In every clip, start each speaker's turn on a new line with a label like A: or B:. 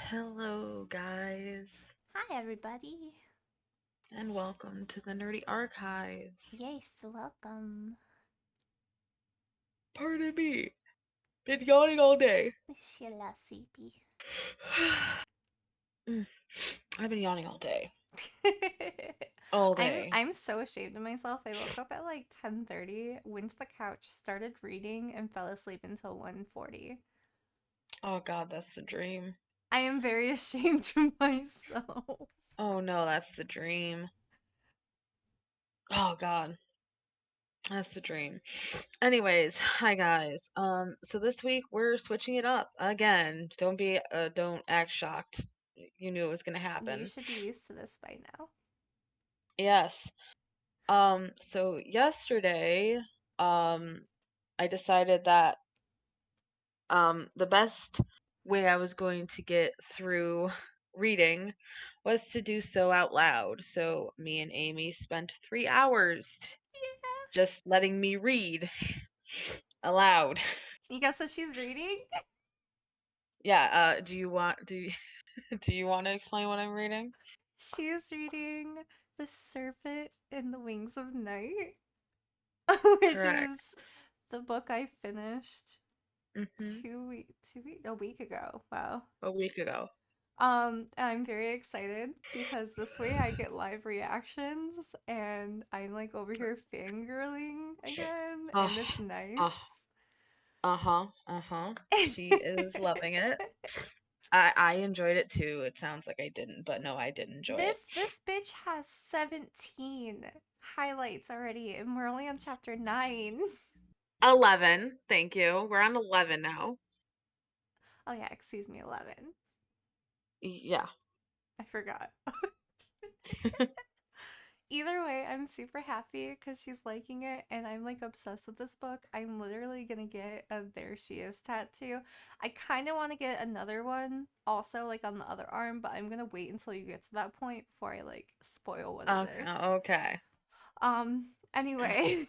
A: Hello, guys,
B: Hi, everybody.
A: and welcome to the Nerdy Archives.
B: Yes, welcome.
A: Pardon me, been yawning all day.
B: Sheila CP.
A: Mm, I've been yawning all day. All
B: I'm
A: day.
B: I'm so ashamed of myself. I woke up at like 10:30, went to the couch, started reading, and fell asleep until 1:40.
A: Oh god, that's the dream.
B: I am very ashamed of myself.
A: Oh no, that's the dream. Oh god, that's the dream. Anyways, hi guys. So this week we're switching it up again. Don't act shocked. You knew it was gonna
B: You
A: happen.
B: should be used to this by now.
A: Yes. So yesterday, um, I decided that the best way I was going to get through reading was to do so out loud. So me and Amy spent 3 hours
B: Yeah.
A: just letting me read aloud.
B: You guess what she's reading?
A: Yeah, do you want to explain what I'm reading?
B: She's reading The Serpent and the Wings of Night, which
A: Correct.
B: is the book I finished
A: Mm-hmm.
B: a week ago. Wow.
A: A week ago.
B: I'm very excited because this way I get live reactions and I'm like over here fangirling again
A: Oh,
B: and it's
A: uh,
B: nice.
A: uh-huh, uh-huh. She is loving it. I enjoyed it too. It sounds like I didn't, but no, I did enjoy it.
B: This bitch has 17 highlights already and we're only on chapter 9.
A: 11. Thank you. We're on 11 now.
B: Oh yeah, excuse me, 11.
A: Yeah.
B: I forgot. Either way, I'm super happy because she's liking it and I'm like obsessed with this book. I'm literally gonna get a There She Is tattoo. I kind of want to get another one also, like on the other arm, but I'm gonna wait until you get to that point before I like spoil what it
A: Okay.
B: is.
A: Okay.
B: Anyway,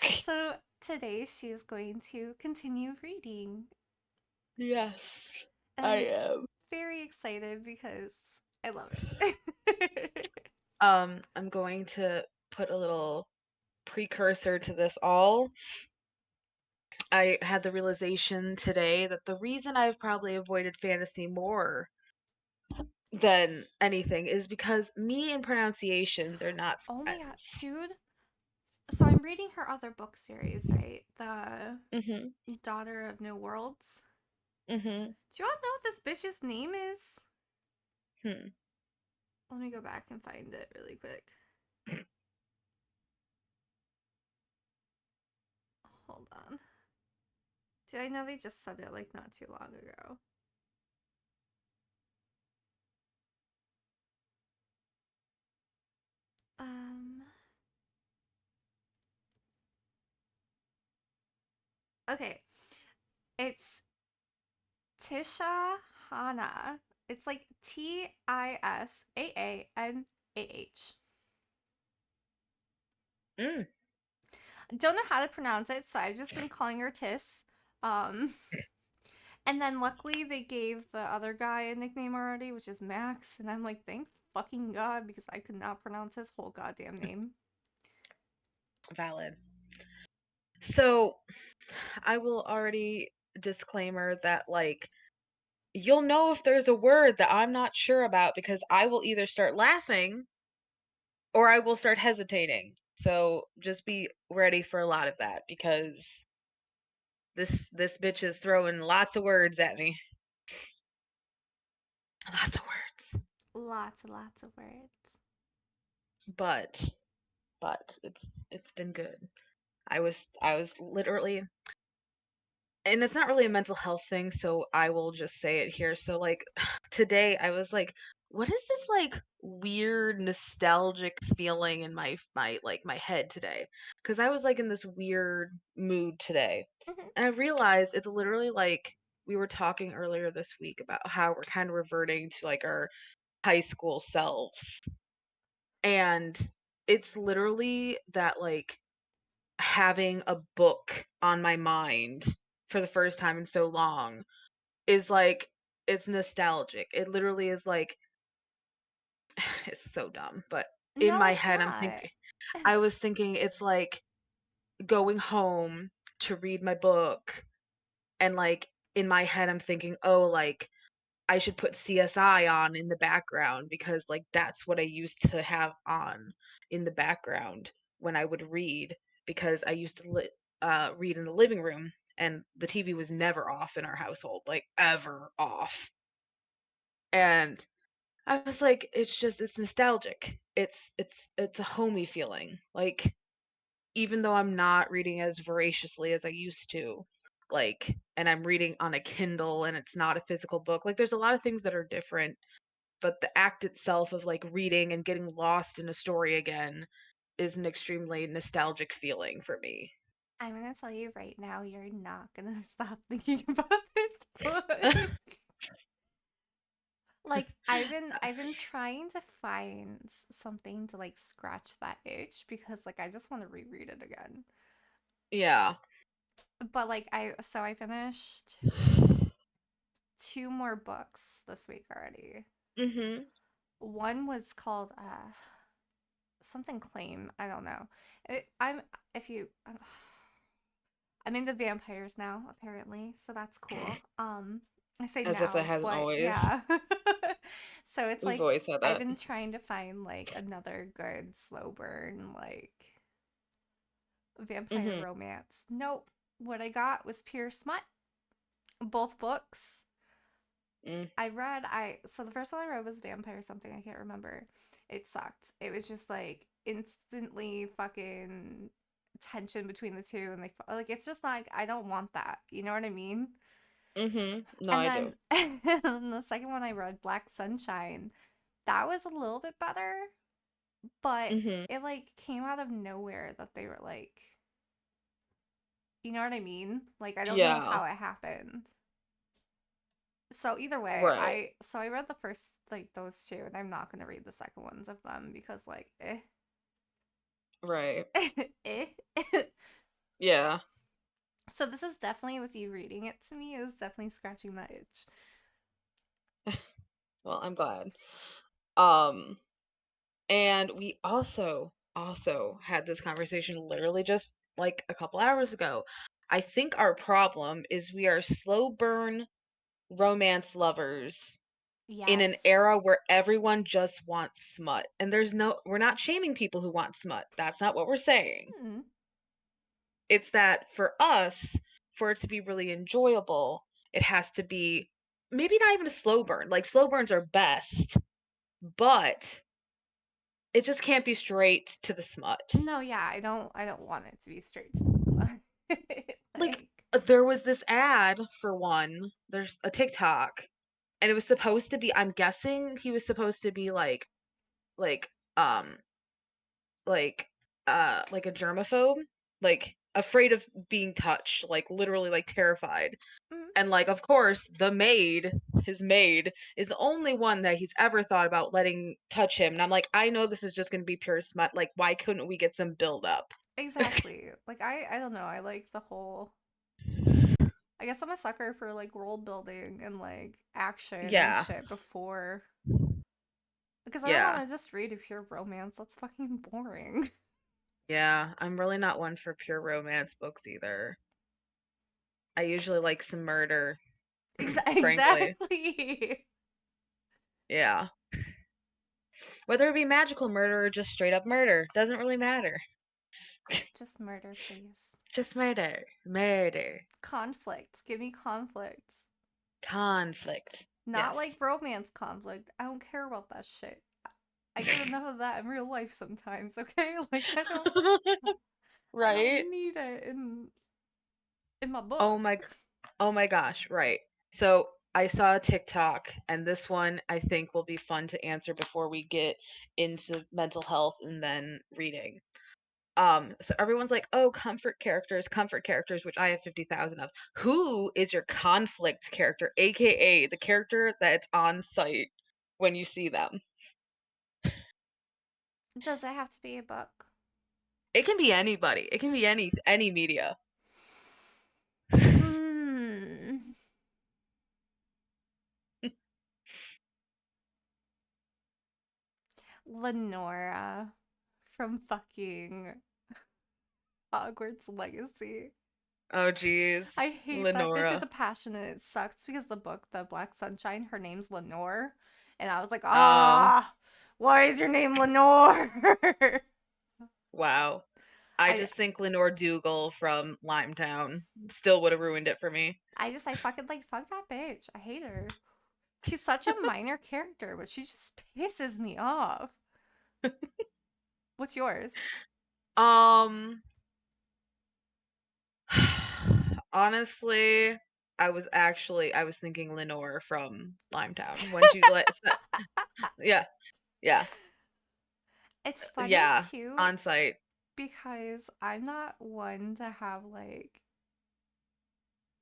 B: so today she is going to continue reading,
A: Yes,
B: and
A: I
B: I'm
A: am.
B: very excited because I love it.
A: I'm going to put a little precursor to this all. I had the realization today that the reason I've probably avoided fantasy more than anything is because me and pronunciations are not
B: Oh my god,
A: friends.
B: dude. So I'm reading her other book series, right? The
A: Mhm.
B: Daughter of New Worlds.
A: Mhm.
B: Do you all know what this bitch's name is?
A: Hmm.
B: Let me go back and find it really quick. Hold on. Dude, I know they just said it like not too long ago. Um, okay. It's Tisha Hana. It's like Tisaanah.
A: Mm.
B: Don't know how to pronounce it, so I've just been calling her Tis. Um, And then luckily they gave the other guy a nickname already, which is Max. And I'm like, thank fucking God, because I could not pronounce his whole goddamn name.
A: Valid. So, I will already disclaimer that you'll know if there's a word that I'm not sure about because I will either start laughing or I will start hesitating. So just be ready for a lot of that because this bitch is throwing lots of words at me. Lots of words.
B: Lots and lots of words.
A: But it's been good. I was literally, and it's not really a mental health thing, so I will just say it here. So today I was like, what is this weird nostalgic feeling in my head today? Because I was like in this weird mood today.
B: Mm-hmm.
A: And I realized it's literally like we were talking earlier this week about how we're kind of reverting to like our high school selves. And it's literally that having a book on my mind for the first time in so long is it's nostalgic. It literally is like it's so dumb, but in
B: No,
A: my
B: it's
A: head,
B: not.
A: I was thinking it's like going home to read my book, and, like, in my head, I'm thinking, "Oh, like, I should put CSI on in the background because, like, that's what I used to have on in the background when I would read because I used to read in the living room, and the TV was never off in our household, like, ever off." And I was like, it's nostalgic. It's a homey feeling. Like, even though I'm not reading as voraciously as I used to, like, and I'm reading on a Kindle and it's not a physical book, like, there's a lot of things that are different, but the act itself of, like, reading and getting lost in a story again is an extremely nostalgic feeling for me.
B: I'm gonna tell you right now, you're not gonna stop thinking about this book. Like I've been trying to find something to like scratch that itch because like I just want to reread it again.
A: Yeah.
B: But like I finished two more books this week already.
A: Mhm.
B: One was called something claim, I don't know. I'm if you I'm into vampires now, apparently, so that's cool. I say
A: As if that
B: now,
A: hasn't
B: but
A: always.
B: yeah. So it's
A: We've
B: like
A: always said
B: I've
A: that.
B: been trying to find like another good slow burn, like vampire
A: Mhm.
B: romance. Nope. What I got was pure smut. Both books.
A: Mm.
B: I so the first one I read was vampire something, I can't remember. It sucked. It was just like instantly fucking tension between the two and like it's just like I don't want that. You know what I mean?
A: Mhm. No,
B: And
A: I do.
B: then and then the second one I read, Black Sunshine, that was a little bit better, but
A: Mhm.
B: it like came out of nowhere that they were like, you know what I mean? Like I don't know
A: Yeah.
B: how it happened. So either way,
A: Right.
B: I read the first like those two, and I'm not gonna read the second ones of them because like
A: Right.
B: eh.
A: Yeah.
B: So this is definitely with you reading it to me is definitely scratching that itch.
A: Well, I'm glad. Um, and we also had this conversation literally just like a couple hours ago. I think our problem is we are slow burn romance lovers in an
B: Yes.
A: era where everyone just wants smut. And we're not shaming people who want smut. That's not what we're saying.
B: Hmm.
A: It's that for us, for it to be really enjoyable, it has to be maybe not even a slow burn. Like slow burns are best, but it just can't be straight to the smut.
B: No, yeah, I don't want it to be straight to the front.
A: Like,
B: Like,
A: there was this ad for one, there's a TikTok, and it was supposed to be I'm guessing he was supposed to be like, um, like, like a germaphobe, like, afraid of being touched, like, literally, like, terrified.
B: mm,
A: And, like, of course, his maid, is the only one that he's ever thought about letting touch him, and I'm like, "I know this is just gonna be pure smut, like, why couldn't we get some build up?"
B: exactly. Like I don't know. I like the whole I guess I'm a sucker for like world building and like action and
A: Yeah,
B: shit before because I don't want
A: yeah,
B: to just read a pure romance. That's fucking boring.
A: yeah, I'm really not one for pure romance books either. I usually like some murder, frankly.
B: Exactly.
A: Yeah. Whether it be magical murder or just straight up murder, doesn't really matter.
B: Just murder, please.
A: Just murder. Murder.
B: Conflict. Give me conflict.
A: Conflict.
B: Not like
A: Yes.
B: romance conflict. I don't care about that shit. I get enough of that in real life sometimes, okay? Like I
A: Right?
B: don't need it in my
A: Oh
B: book.
A: my oh my gosh, right. So I saw a TikTok and this one I think will be fun to answer before we get into mental health and then reading. So everyone's like, "Oh, comfort characters," which I have 50,000 of. Who is your conflict character, aka the character that's on site when you see them?
B: Does it have to be a book?
A: It can be anybody. It can be any media.
B: Hmm. Lenora from fucking Hogwarts Legacy.
A: Oh, geez.
B: I hate that bitch with
A: Lenora.
B: a passion, and it sucks because the book, The Black Sunshine, her name's Lenore, and I was like,
A: Oh,
B: ah, why is your name Lenore?
A: wow. I
B: I
A: just think Lenore Dougal from Limetown still would have ruined it for me.
B: I fucking like fuck that bitch. I hate her. She's such a minor character, but she just pisses me off. What's yours?
A: Um, honestly, I was thinking Lenore from Limetown when you yeah, yeah,
B: It's funny
A: yeah,
B: too
A: on site.
B: because I'm not one to have like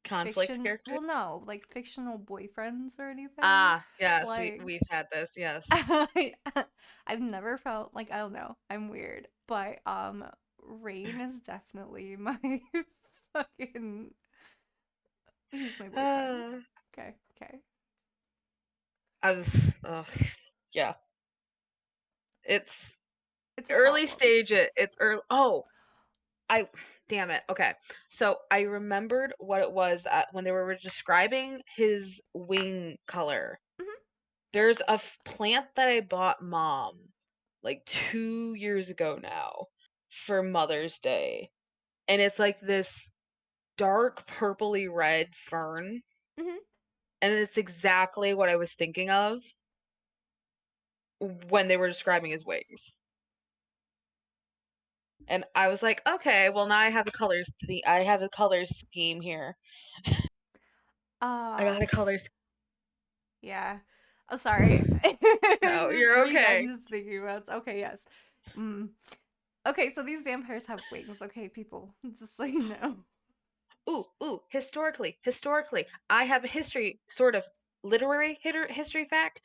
A: Conflict
B: fiction,
A: character.
B: well, no, like fictional boyfriends or anything.
A: Ah, yes,
B: Like,
A: we've had this, yes.
B: I, I've never felt like, I don't know, I'm weird, but Rain is definitely my fucking, he's my boyfriend.
A: Uh,
B: Okay, okay.
A: I was yeah. It's
B: It's a
A: early
B: problem.
A: stage it's early. Oh, I damn it. Okay. So I remembered what it was when they were describing his wing color.
B: Hmm.
A: There's a plant that I bought mom like 2 years ago now for Mother's Day. And it's like this dark purpley red fern,
B: Hmm.
A: and it's exactly what I was thinking of when they were describing his wings. And I was like, "Okay, well now I have a color scheme here. I
B: Uh,
A: got a color scheme."
B: yeah. Oh, sorry. I'm
A: No,
B: just
A: you're
B: reading. I'm
A: okay.
B: just thinking about. Okay, yes. Mm. Okay, so these vampires have wings. Okay, people, just so you know.
A: Ooh, historically, I have a history, sort of history fact.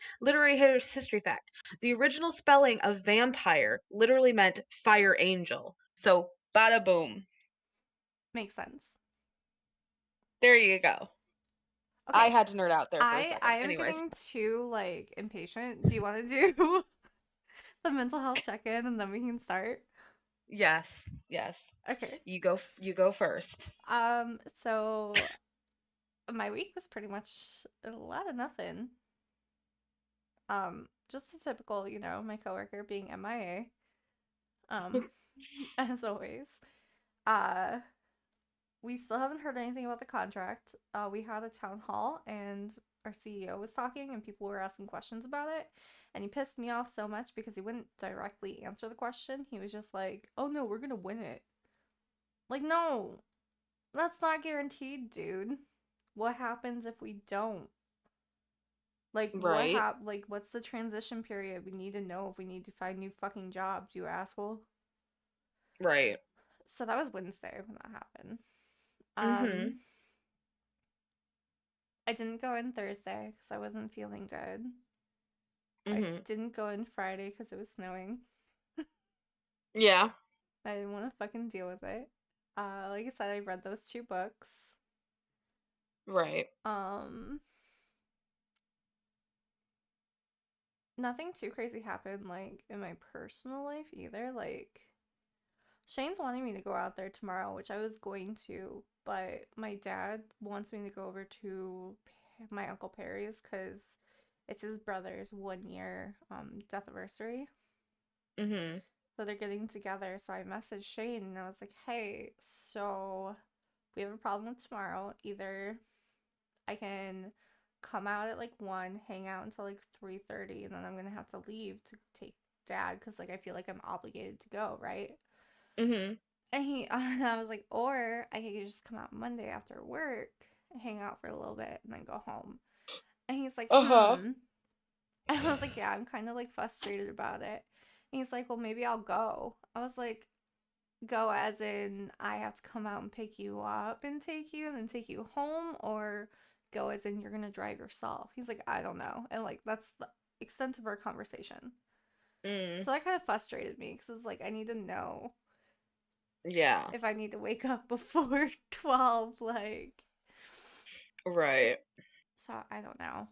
A: History fact. The original spelling of vampire literally meant fire angel. So, bada boom.
B: Makes sense.
A: There you go. I
B: Okay,
A: had to nerd out there for a
B: I
A: second.
B: am
A: Anyways,
B: getting too like impatient. Do you want to do the mental health check in and then we can start?
A: yes, yes.
B: Okay.
A: You go first.
B: So my week was pretty much a lot of nothing. Just the typical, my coworker being MIA. Um, as always. Uh, we still haven't heard anything about the contract. We had a town hall and our CEO was talking and people were asking questions about it. And he pissed me off so much because he wouldn't directly answer the question. He was just like, oh no, we're gonna win it. Like, no, that's not guaranteed, dude. What happens if we don't? Like,
A: Right,
B: like, what's the transition period? We need to know if we need to find new fucking jobs, you asshole.
A: right.
B: So that was Wednesday when that happened.
A: Mhm.
B: Um, I didn't go in Thursday because I wasn't feeling good. I
A: Mhm.
B: didn't go in Friday because it was snowing.
A: Yeah,
B: I didn't want to fucking deal with it. Like I said, I read those two books.
A: right.
B: Um, Nothing too crazy happened like in my personal life either. Like Shane's wanting me to go out there tomorrow, which I was going to, but my dad wants me to go over to my uncle Perry's because it's his brother's 1 year death anniversary.
A: Mhm.
B: So they're getting together. So I messaged Shane and I was like, hey, so we have a problem tomorrow. Either I can come out at like 1, hang out until like 3:30, and then I'm gonna have to leave to take dad because like I feel like I'm obligated to go, right?
A: Mhm.
B: And I was like, or I could just come out Monday after work, hang out for a little bit, and then go home. And he's like,
A: Uh-huh.
B: hmm. And I was like, yeah, I'm kind of like frustrated about it. And he's like, well, maybe I'll go. I was like, go as in I have to come out and pick you up and take you and then take you home, or go as in you're gonna drive yourself. He's like, I don't know. And like that's the extent of our conversation.
A: Mm.
B: So that kind of frustrated me because it's like I need to know
A: Yeah.
B: if I need to wake up before 12, like,
A: Right.
B: so I don't know.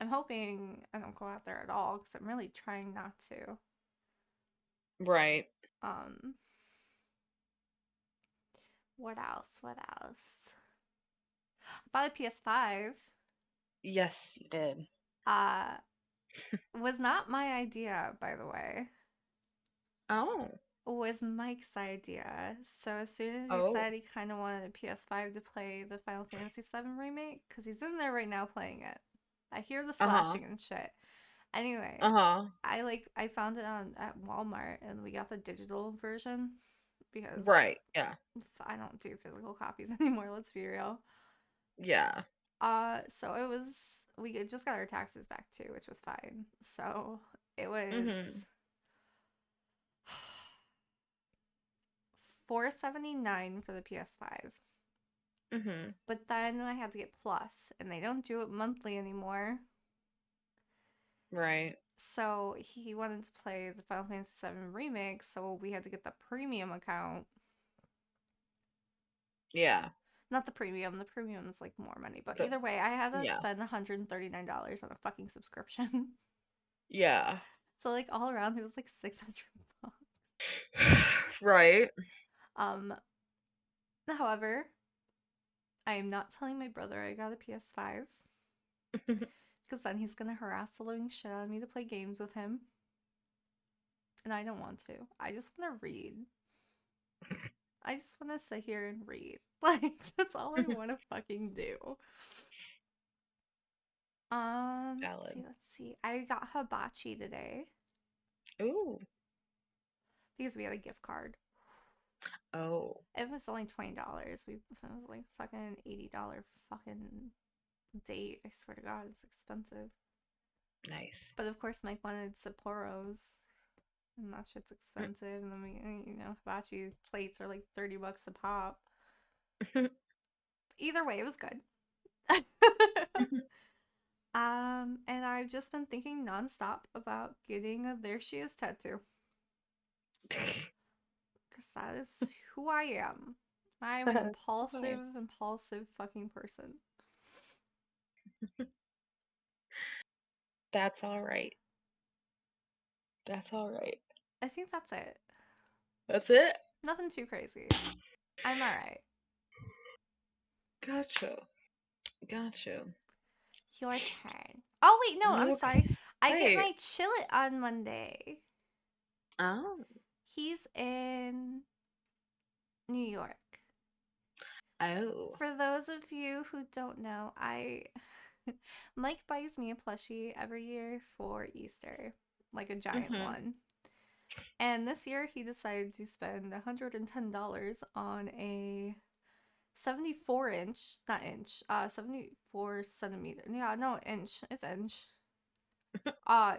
B: I'm hoping I don't go out there at all because I'm really trying not to.
A: Right.
B: Um, what else? What else? I bought a PS5.
A: Yes, you did.
B: Uh, was not my idea, by the way.
A: Oh.
B: Was Mike's idea. So as soon as he
A: Oh.
B: said he kind of wanted a PS5 to play the Final Fantasy VII remake, because he's in there right now playing it. I hear the
A: Uh-huh.
B: slashing and shit. Anyway,
A: Uh-huh.
B: I found it on at Walmart and we got the digital version because
A: Right. Yeah.
B: I don't do physical copies anymore. Let's be real.
A: Yeah.
B: So it was just got our taxes back too, which was fine. So it
A: Mm-hmm.
B: was 479 for the PS5.
A: Mm-hmm.
B: But then I had to get Plus, and they don't do it monthly anymore.
A: Right.
B: So he wanted to play the Final Fantasy VII Remake, so we had to get the premium account.
A: Yeah.
B: Not the premium is like more money, but
A: The
B: either way, I had to
A: yeah.
B: spend $139 on a fucking subscription.
A: Yeah.
B: So like all around it was like 600 bucks.
A: Right.
B: Um However, I am not telling my brother I got a PS5 because then he's gonna harass the living shit out of me to play games with him. And I don't want to. I just want to read. I just want to sit here and read. Like, that's all I want to fucking do.
A: Valid.
B: Let's see. I got hibachi today
A: Ooh.
B: because we had a gift card.
A: Oh.
B: It was only $20. It was like fucking $80 fucking date. I swear to God, it was expensive.
A: Nice.
B: But of course, Mike wanted Sapporos, and that shit's expensive. And then hibachi plates are like $30 a pop. Either way, it was good. And I've just been thinking nonstop about getting a There She Is tattoo. Because that is who I am. I am an
A: That's fine.
B: impulsive fucking person.
A: That's all right. That's all right.
B: I think that's it.
A: That's it?
B: Nothing too crazy. I'm alright.
A: Gotcha. Gotcha.
B: Your turn. Oh, wait, no, I'm sorry. I get
A: Okay.
B: my chillet on Monday.
A: Oh.
B: He's in New York.
A: Oh.
B: For those of you who don't know, I Mike buys me a plushie every year for Easter, like a giant
A: Mm-hmm.
B: one. And this year he decided to spend $110 on a 74 inch, not inch, 74 centimeter. Yeah, no, inch. It's inch.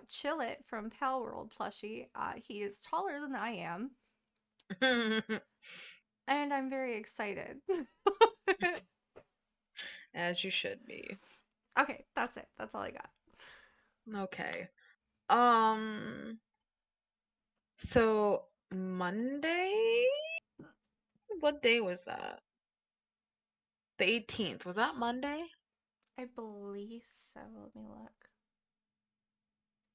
B: Chillet from Pal World plushie. He is taller than I am, and I'm very excited.
A: As you should be.
B: Okay, that's it. That's all I got.
A: Okay. Um, so Monday? What day was that? The 18th. Was that Monday?
B: I believe so. Let me look.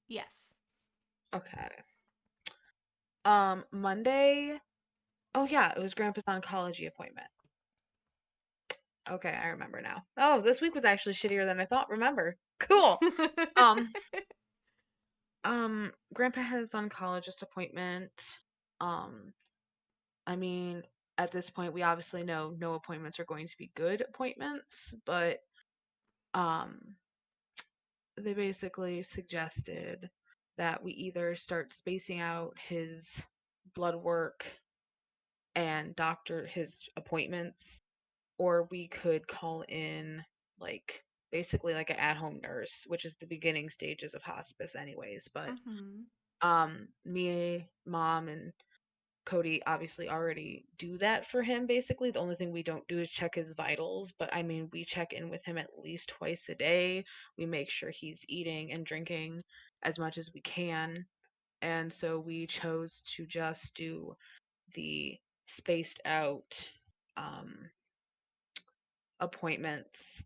B: Yes.
A: Okay. Monday. Oh yeah, it was Grandpa's oncology appointment. Okay, I remember now. Oh, this week was actually shittier than I thought. Remember. Cool. Um, Grandpa had his oncologist appointment. Um, I mean, at this point, we obviously know no appointments are going to be good appointments, but um, they basically suggested that we either start spacing out his blood work and doctor his appointments, or we could call in like basically like an at-home nurse, which is the beginning stages of hospice anyways. But
B: Mm-hmm.
A: me, mom, and Cody obviously already do that for him basically. The only thing we don't do is check his vitals, but I mean, we check in with him at least twice a day. We make sure he's eating and drinking as much as we can. And so we chose to just do the spaced out um appointments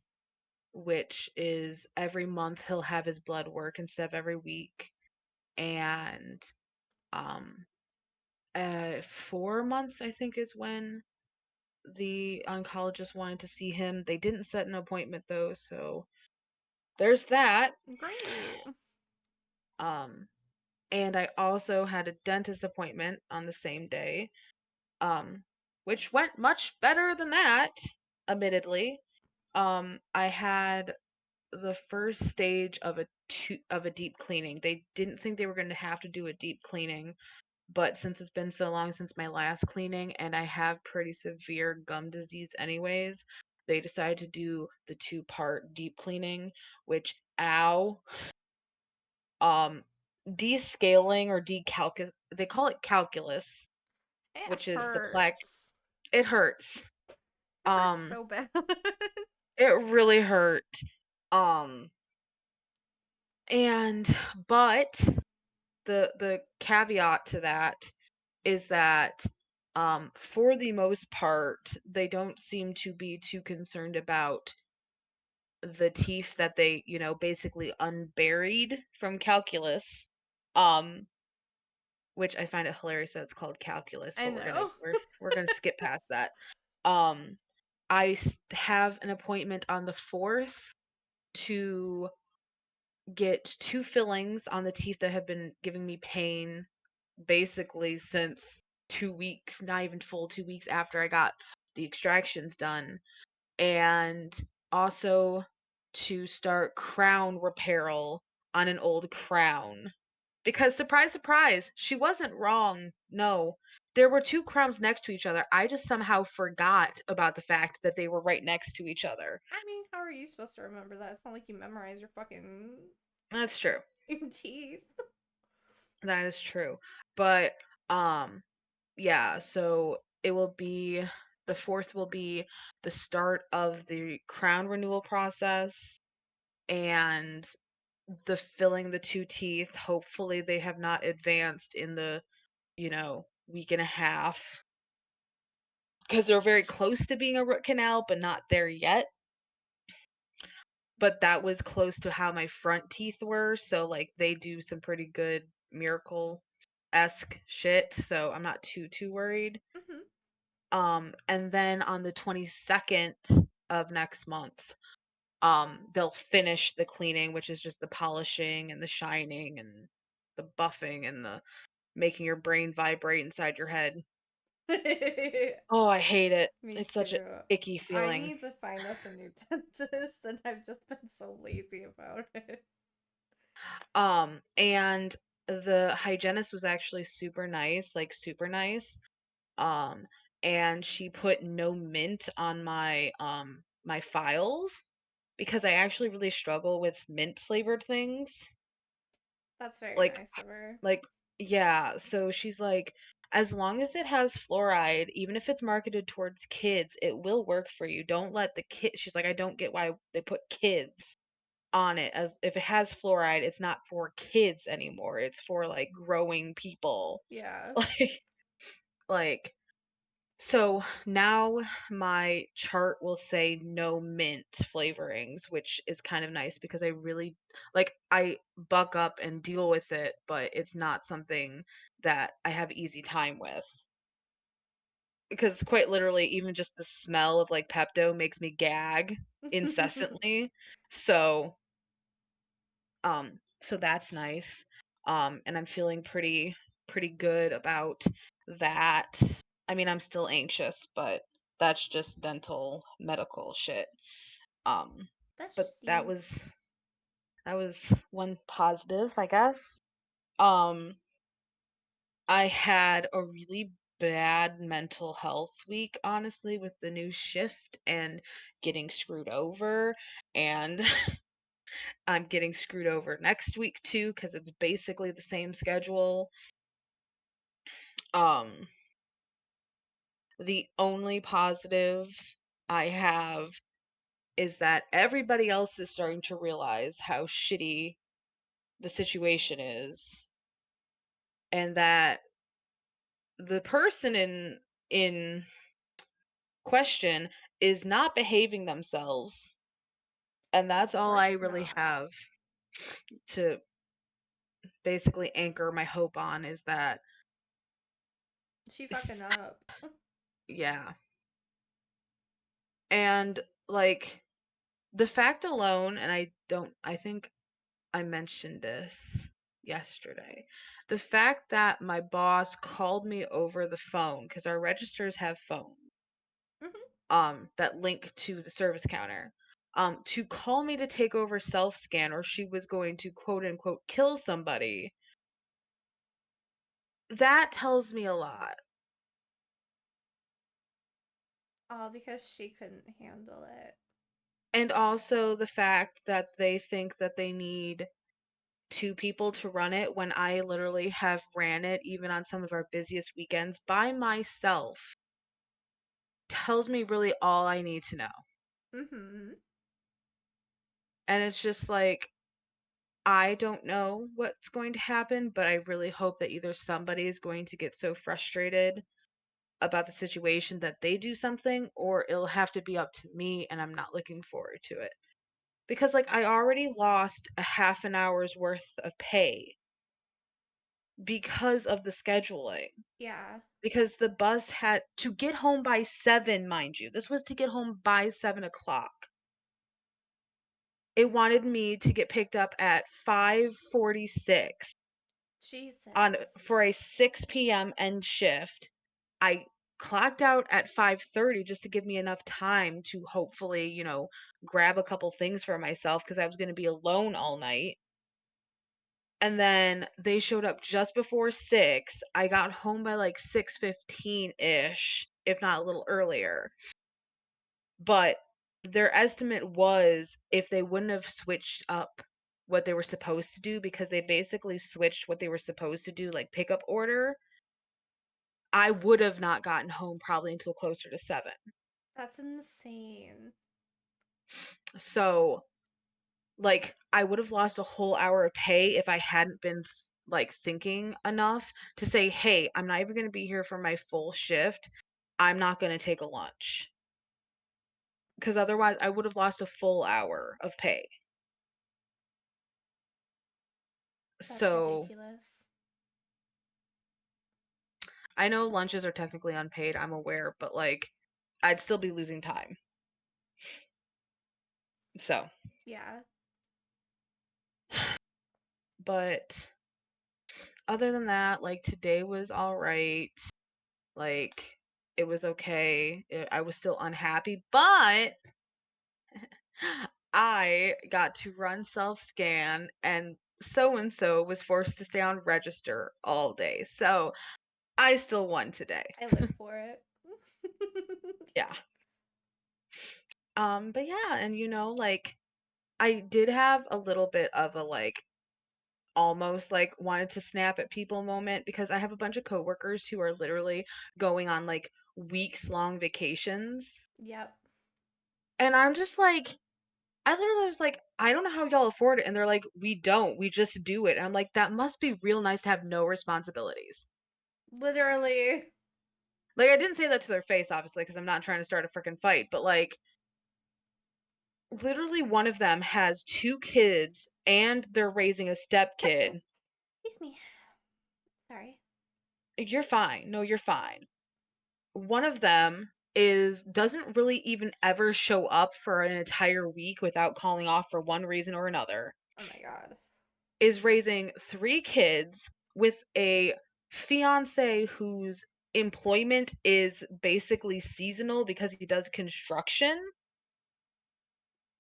A: which is every month he'll have his blood work instead of every week. And um 4 months I think is when the oncologist wanted to see him. They didn't set an appointment though, so there's that.
B: Great.
A: Um, and I also had a dentist appointment on the same day, um, which went much better than that, admittedly. I had the first stage of a deep cleaning. They didn't think they were going to have to do a deep cleaning, but since it's been so long since my last cleaning and I have pretty severe gum disease anyways, they decided to do the two-part deep cleaning, which ow, um descaling or decalculus, they call it calculus,
B: It
A: which is the plaque.
B: hurts.
A: It hurts.
B: It hurts
A: Um
B: so bad.
A: it really hurt. Um and but the caveat to that is that for the most part they don't seem to be too concerned about the teeth that they, basically unburied from calculus. Um which I find it hilarious that it's called calculus,
B: I
A: but we're gonna
B: know.
A: we're gonna skip past that. Um, have an appointment on the 4th to get 2 fillings on the teeth that have been giving me pain basically since 2 weeks, not even full 2 weeks after I got the extractions done, and also to start crown repairal on an old crown. Because surprise, surprise, she wasn't wrong. No. There were 2 crowns next to each other. I just somehow forgot about the fact that they were right next to each other.
B: I mean, how are you supposed to remember that? It's not like you memorize your fucking
A: That's true.
B: teeth.
A: That is true. But, um, yeah, so it will be the 4th will be the start of the crown renewal process and the filling the 2 teeth. Hopefully, they have not advanced in the, week and a half. 'Cause they're very close to being a root canal, but not there yet. But that was close to how my front teeth were, so, like, they do some pretty good miracle-esque shit, so I'm not too worried.
B: Hmm.
A: And then on the 22nd of next month, they'll finish the cleaning, which is just the polishing and the shining and the buffing and the making your brain vibrate inside your head. Oh, I hate it.
B: Me
A: It's such a
B: too.
A: icky
B: I
A: feeling.
B: need to find us a new dentist, and I've just been so lazy about it.
A: And the hygienist was actually super nice, like super nice. Um, and she put no mint on my files because I actually really struggle with mint flavored things.
B: That's very
A: Like
B: nice of her.
A: like yeah, so she's like, as long as it has fluoride, even if it's marketed towards kids, it will work for you. Don't let the kid, she's like, I don't get why they put kids on it, as if it has fluoride, it's not for kids anymore. It's for like growing people.
B: Yeah.
A: Like like so now my chart will say no mint flavorings, which is kind of nice because I really I buck up and deal with it, but it's not something that I have easy time with. Because quite literally even just the smell of like Pepto makes me gag incessantly. So that's nice. And I'm feeling pretty good about that. I mean, I'm still anxious, but that's just dental medical shit. Um,
B: That's
A: but
B: just you.
A: that was one positive, I guess. Um, I had a really bad mental health week, honestly, with the new shift and getting screwed over and I'm getting screwed over next week too because it's basically the same schedule. Um, the only positive I have is that everybody else is starting to realize how shitty the situation is and that the person in question is not behaving themselves And
B: Of
A: that's all I
B: course
A: really
B: not.
A: have to basically anchor my hope on is that
B: She fucking
A: s-
B: up.
A: yeah. And like the fact alone, and I think I mentioned this yesterday. The fact that my boss called me over the phone because our registers have phones
B: Mhm.
A: that link to the service counter. To call me to take over self scan or she was going to quote unquote kill somebody, that tells me a lot.
B: All because she couldn't handle it.
A: And also the fact that they think that they need two people to run it when I literally have ran it even on some of our busiest weekends by myself tells me really all I need to know.
B: Mm-hmm.
A: And it's just like, I don't know what's going to happen, but I really hope that either somebody is going to get so frustrated about the situation that they do something, or it'll have to be up to me, and I'm not looking forward to it. Because, like, I already lost a half an hour's worth of pay because of the scheduling.
B: Yeah.
A: Because the bus had to get home by 7, mind you. This was to get home by 7 o'clock. It wanted me to get picked up at 5:46 on
B: Jesus.
A: for a 6 p.m. end shift. I clocked out at 5:30 just to give me enough time to hopefully, grab a couple things for myself because I was going to be alone all night. And then they showed up just before 6. I got home by like 6:15-ish, if not a little earlier. But their estimate was if they wouldn't have switched up what they were supposed to do because they basically switched what they were supposed to do, like pickup order, I would have not gotten home probably until closer to 7.
B: That's insane.
A: So, like, I would have lost a whole hour of pay if I hadn't been like thinking enough to say, "Hey, I'm not even going to be here for my full shift. I'm not going to take a lunch." Because otherwise, I would have lost a full hour of pay.
B: That's
A: So,
B: ridiculous.
A: I know lunches are technically unpaid, I'm aware, but like I'd still be losing time. So,
B: Yeah.
A: but other than that, like today was all right. Like it was okay. I was still unhappy, but I got to run self scan and so and so was forced to stay on register all day. So, I still won today.
B: I live for it.
A: Yeah. But yeah, and like I did have a little bit of a like almost like wanted to snap at people moment because I have a bunch of coworkers who are literally going on like weeks long vacations.
B: Yep.
A: And I'm just like, I literally was like, I don't know how y'all afford it. And they're like, we don't, we just do it. And I'm like, that must be real nice to have no responsibilities.
B: Literally.
A: Like, I didn't say that to their face, obviously, because I'm not trying to start a freaking fight, but like, literally, one of them has two kids and they're raising a step kid.
B: Excuse me. Sorry.
A: You're fine. No, you're fine. One of them doesn't really even ever show up for an entire week without calling off for one reason or another.
B: Oh my god.
A: Is raising 3 kids with a fiance whose employment is basically seasonal because he does construction,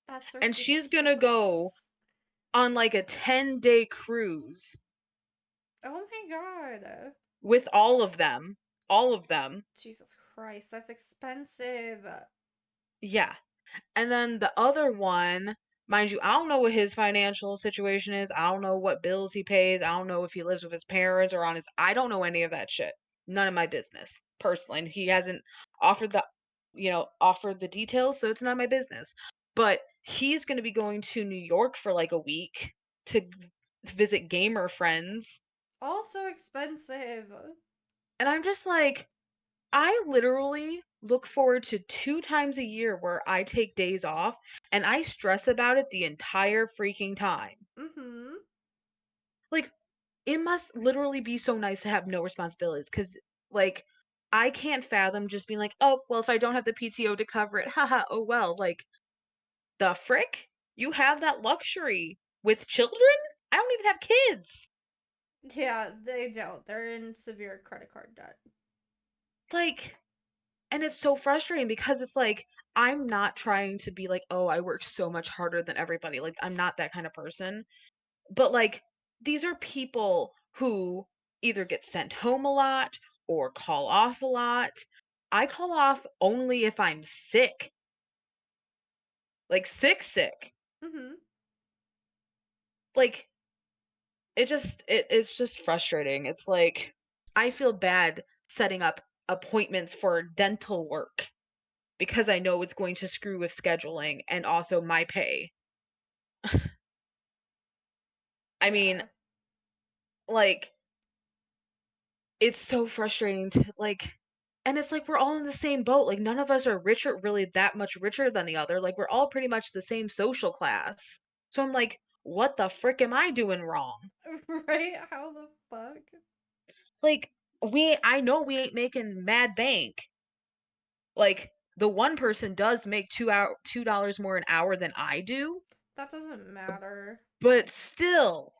B: That's
A: and she's gonna
B: ridiculous.
A: go on like a 10-day cruise
B: Oh my god.
A: with all of them.
B: Jesus Christ, that's expensive.
A: Yeah. And then the other one, mind you, I don't know what his financial situation is. I don't know what bills he pays. I don't know if he lives with his parents or on his I don't know any of that shit. None of my business, personally. And he hasn't offered offered the details, so it's none of my business. But he's going to be going to New York for like a week to visit gamer friends.
B: Also expensive.
A: And I'm just like, I literally look forward to 2 times a year where I take days off, and I stress about it the entire freaking time.
B: Mhm.
A: Like, it must literally be so nice to have no responsibilities, because like, I can't fathom just being like, "Oh, well, if I don't have the PTO to cover it, haha, oh well." Like, the frick? You have that luxury with children? I don't even have kids.
B: Yeah, they don't. They're in severe credit card debt.
A: Like, and it's so frustrating because it's like, I'm not trying to be like, "Oh, I work so much harder than everybody." Like, I'm not that kind of person. But, like, these are people who either get sent home a lot or call off a lot. I call off only if I'm sick, like, sick, sick.
B: Mhm.
A: Like, it's just frustrating. It's like, I feel bad setting up appointments for dental work because I know it's going to screw with scheduling and also my pay. I mean,
B: Yeah.
A: like, it's so frustrating to, like, and it's like we're all in the same boat, like, none of us are richer really that much richer than the other, like, we're all pretty much the same social class. So I'm like, "What the frick am I doing wrong?"
B: Right? How the fuck?
A: Like, I know we ain't making mad bank. Like, the one person does make $2 more an hour than I do,
B: That doesn't matter.
A: but still,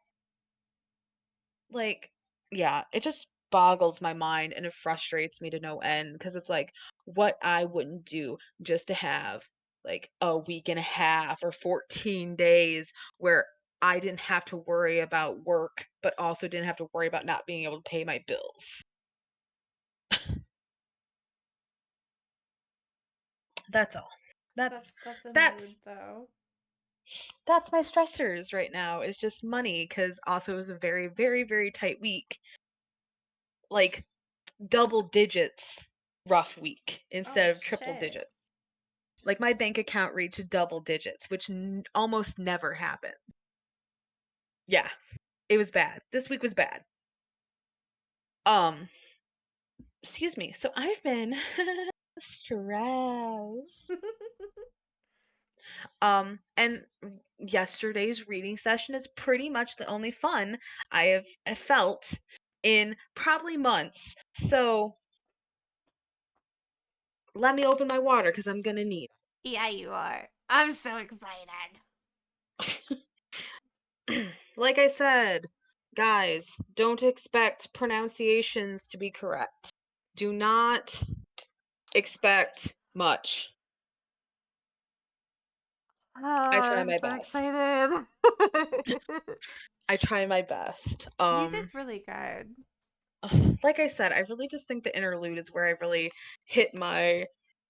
A: like, yeah, it just boggles my mind and it frustrates me to no end because it's like what I wouldn't do just to have like a week and a half or 14 days where I didn't have to worry about work, but also didn't have to worry about not being able to pay my bills. That's all. That's
B: That's a mood
A: that's
B: though.
A: that's my stressors right now is just money because also it was a very, very, very tight week. Like double digits rough week
B: Oh
A: instead of triple
B: shit.
A: digits. Like my bank account reached double digits, which almost never happens. Yeah, it was bad. This week was bad. Um, excuse me. So I've been stressed. And yesterday's reading session is pretty much the only fun I felt in probably months. So let me open my water because I'm gonna need
B: Yeah, you are. I'm so excited.
A: like I said, guys, don't expect pronunciations to be correct. Do not expect much. I try
B: I'm
A: my
B: so
A: best.
B: excited.
A: I try my best.
B: You did really good.
A: Like I said, I really just think the interlude is where I really hit my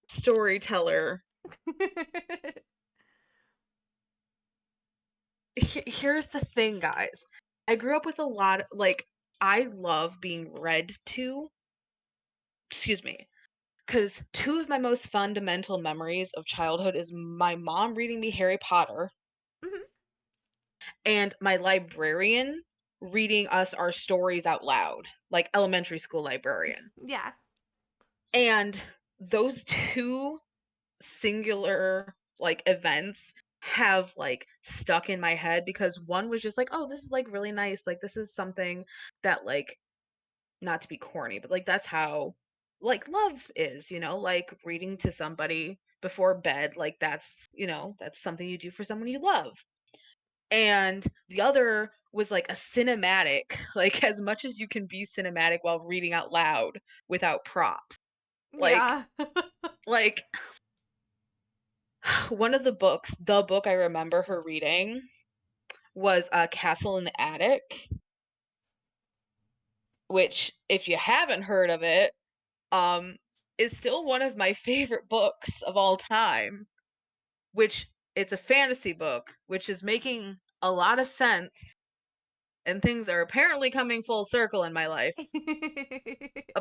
A: storyteller. Here's the thing, guys. I grew up with a lot like I love being read to. Excuse me. Because two of my most fundamental memories of childhood is my mom reading me Harry Potter
B: Mhm.
A: and my librarian reading us our stories out loud, like elementary school librarian.
B: Yeah.
A: And those two singular like events have like stuck in my head because one was just like, oh, this is like really nice. Like this is something that like not to be corny, but like that's how like love is, like reading to somebody before bed, like that's, that's something you do for someone you love. And the other was like a cinematic, like as much as you can be cinematic while reading out loud without props. Like
B: Yeah.
A: like one of the book I remember her reading was Castle in the Attic, which if you haven't heard of it, um, is still one of my favorite books of all time, which it's a fantasy book, which is making a lot of sense, and things are apparently coming full circle in my life.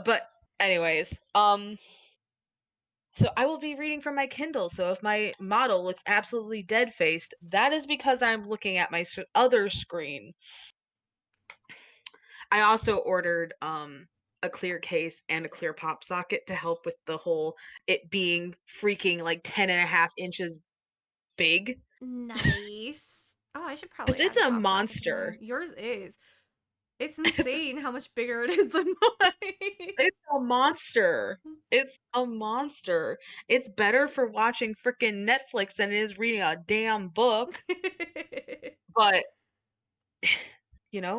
A: But anyways, so I will be reading from my Kindle. So if my model looks absolutely dead-faced, that is because I'm looking at my other screen. I also ordered a clear case and a clear pop socket to help with the whole it being freaking like 10.5 inches big.
B: Nice. Oh, I should
A: 'Cause
B: probably
A: it's
B: add a
A: a
B: pop socket to
A: monster.
B: mine. Yours is. It's
A: It's
B: insane how much bigger it is than mine.
A: it's a monster. It's a monster. It's better for watching frickin' Netflix than it is reading a damn book, but,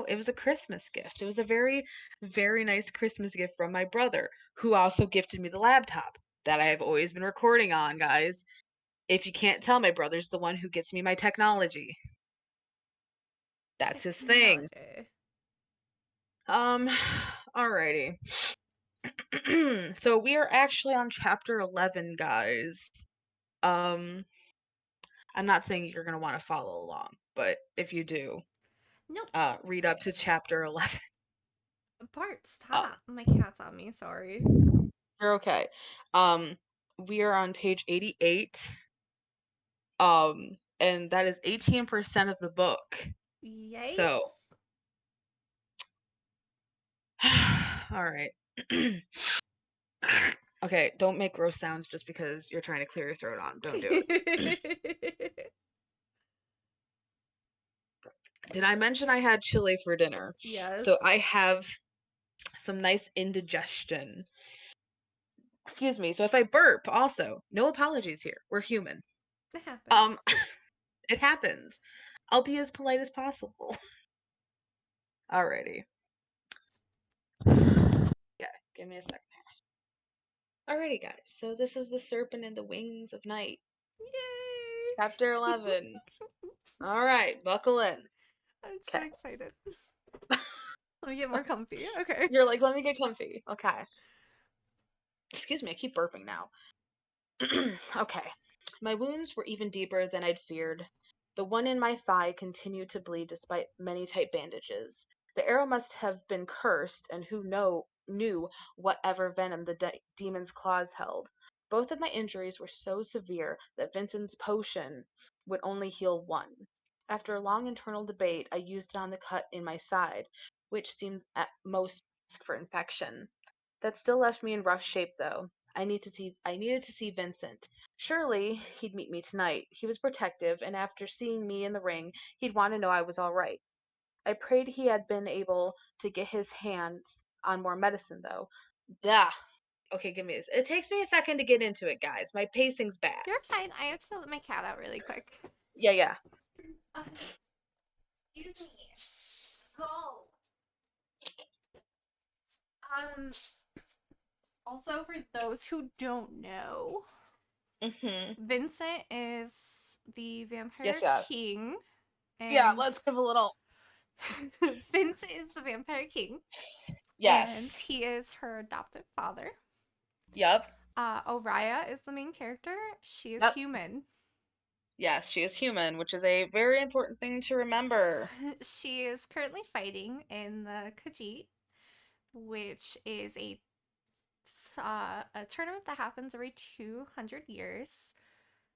A: it was a Christmas gift. It was a very, very nice Christmas gift from my brother, who also gifted me the laptop that I have always been recording on, guys. If you can't tell, my brother's the one who gets me my technology. That's his thing.
B: Technology.
A: Um, alrighty. So we are actually on chapter 11, guys. Um, I'm not saying you're gonna want to follow along, but if you do,
B: Nope.
A: read up to chapter 11.
B: Bart,
A: Uh,
B: stop. My cat's on me, sorry.
A: you're okay. We are on page 88. And that is 18% of the book. So,
B: Yikes.
A: all right. Okay, don't make gross sounds just because you're trying to clear your throat on. Don't do it. Did I mention I had chili for dinner? So
B: Yes,
A: I have some nice indigestion. Excuse me. So if I burp, also, no apologies here. We're human.
B: it happens.
A: Um, it happens. I'll be as polite as possible. Alrighty. Yeah, give me a second. Alrighty, guys. So this is the Serpent and the Wings of Night, chapter
B: Yay!
A: 11. All right, buckle in.
B: I'm so
A: Okay.
B: excited. Let me get more comfy. Okay.
A: You're like, let me get comfy. Okay. Excuse me, I keep burping now. Okay. My wounds were even deeper than I'd feared. The one in my thigh continued to bleed despite many tight bandages. The arrow must have been cursed, and who knew whatever venom the demon's claws held. Both of my injuries were so severe that Vincent's potion would only heal one. After a long internal debate, I used it on the cut in my side, which seemed at most risk for infection. That still left me in rough shape, though. I needed to see Vincent. Surely he'd meet me tonight. He was protective, and after seeing me in the ring, he'd want to know I was all right. I prayed he had been able to get his hands on more medicine, though. Yeah. Okay, give me this. It takes me a second to get into it, guys. My pacing's bad.
B: You're fine. I have to let my cat out really quick.
A: Yeah, yeah.
B: Uh, Excuse me. Go. Um, Also, for those who don't know,
A: Mhm.
B: Vincent is the
A: Yes,
B: vampire
A: yes.
B: king,
A: Yeah,
B: and
A: let's give a little.
B: Vincent is the vampire king, and
A: Yes.
B: he is her adoptive father.
A: Yep.
B: Oriah is the main character. She is
A: Yep.
B: human.
A: Yes, she is human, which is a very important thing to remember.
B: She is currently fighting in the Khajiit, which is a tournament that happens every 200 years,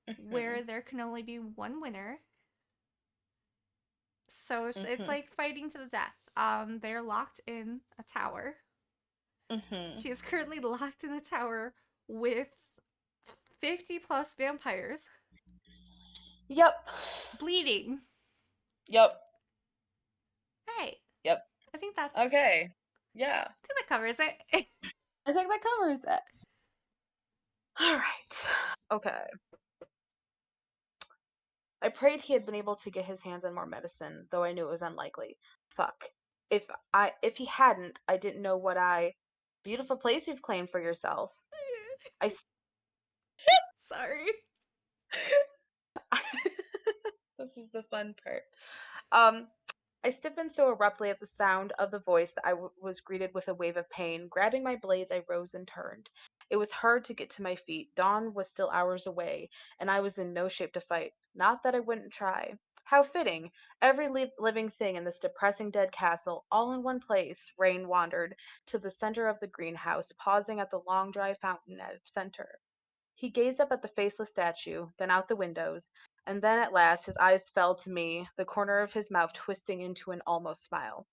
A: Mhm.
B: where there can only be one winner. So it's
A: Mhm.
B: like fighting to the death. They're locked in a tower.
A: Mhm.
B: She is currently locked in a tower with 50 plus vampires
A: Yep.
B: bleeding.
A: Yep.
B: All right,
A: Yep.
B: I think
A: Okay. Yeah.
B: that covers it.
A: I think that covers it. All right. Okay. I prayed he had been able to get his hands on more medicine, though I knew it was unlikely. Fuck. If he hadn't, I didn't know what I beautiful place you've claimed for yourself. I s-
B: Sorry.
A: This is the fun part. Um I stiffened so abruptly at the sound of the voice that was greeted with a wave of pain. Grabbing my blades, I rose and turned. It was hard to get to my feet. Dawn was still hours away, and I was in no shape to fight. Not that I wouldn't try. How fitting! Every living thing in this depressing dead castle, all in one place. Rain wandered to the center of the greenhouse, pausing at the long dry fountain at its center. He gazed up at the faceless statue, then out the windows, and then at last his eyes fell to me, the corner of his mouth twisting into an almost smile.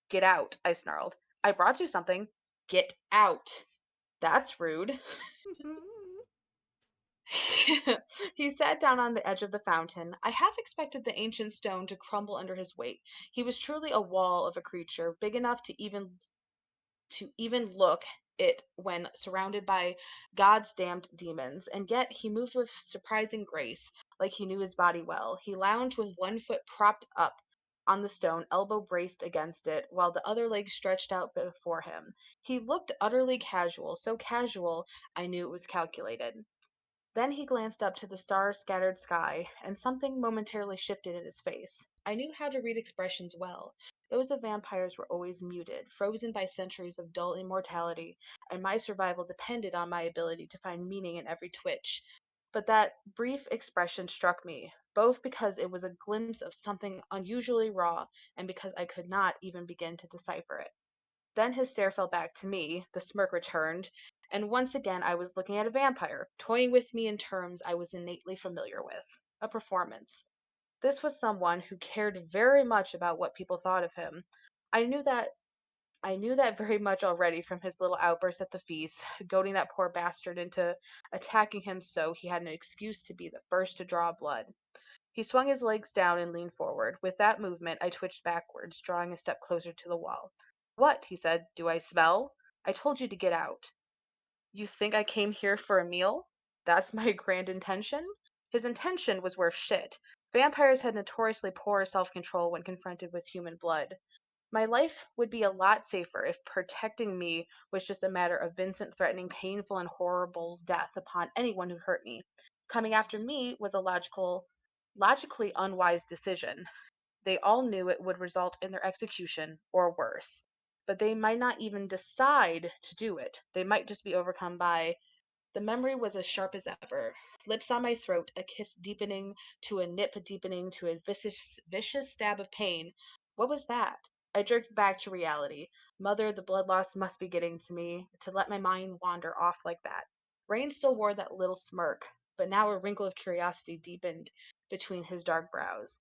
A: Get out, I snarled. I brought you something. Get out. That's rude. He sat down on the edge of the fountain. I half expected the ancient stone to crumble under his weight. He was truly a wall of a creature, big enough to even look it when surrounded by God's damned demons, and yet he moved with surprising grace, like he knew his body well. He lounged with one foot propped up on the stone, elbow braced against it, while the other leg stretched out before him. He looked utterly casual, so casual I knew it was calculated. Then he glanced up to the star-scattered sky, and something momentarily shifted in his face. I knew how to read expressions well. Those of vampires were always muted, frozen by centuries of dull immortality, and my survival depended on my ability to find meaning in every twitch. But that brief expression struck me, both because it was a glimpse of something unusually raw, and because I could not even begin to decipher it. Then his stare fell back to me, the smirk returned, and once again I was looking at a vampire, toying with me in terms I was innately familiar with. A performance. This was someone who cared very much about what people thought of him. I knew that I knew that very much already from his little outburst at the feast, goading that poor bastard into attacking him so he had an excuse to be the first to draw blood. He swung his legs down and leaned forward. With that movement, I twitched backwards, drawing a step closer to the wall. What? He said. Do I smell? I told you to get out. You think I came here for a meal? That's my grand intention? His intention was worth shit. Vampires had notoriously poor self control when confronted with human blood. My life would be a lot safer if protecting me was just a matter of Vincent threatening painful and horrible death upon anyone who hurt me. Coming after me was a logically unwise decision. They all knew it would result in their execution, or worse. But they might not even decide to do it. They might just be overcome by. The memory was as sharp as ever. Lips on my throat, a kiss deepening to a nip deepening to a vicious stab of pain. What was that? I jerked back to reality. Mother, the blood loss must be getting to me, to let my mind wander off like that. Rain still wore that little smirk, but now a wrinkle of curiosity deepened between his dark brows.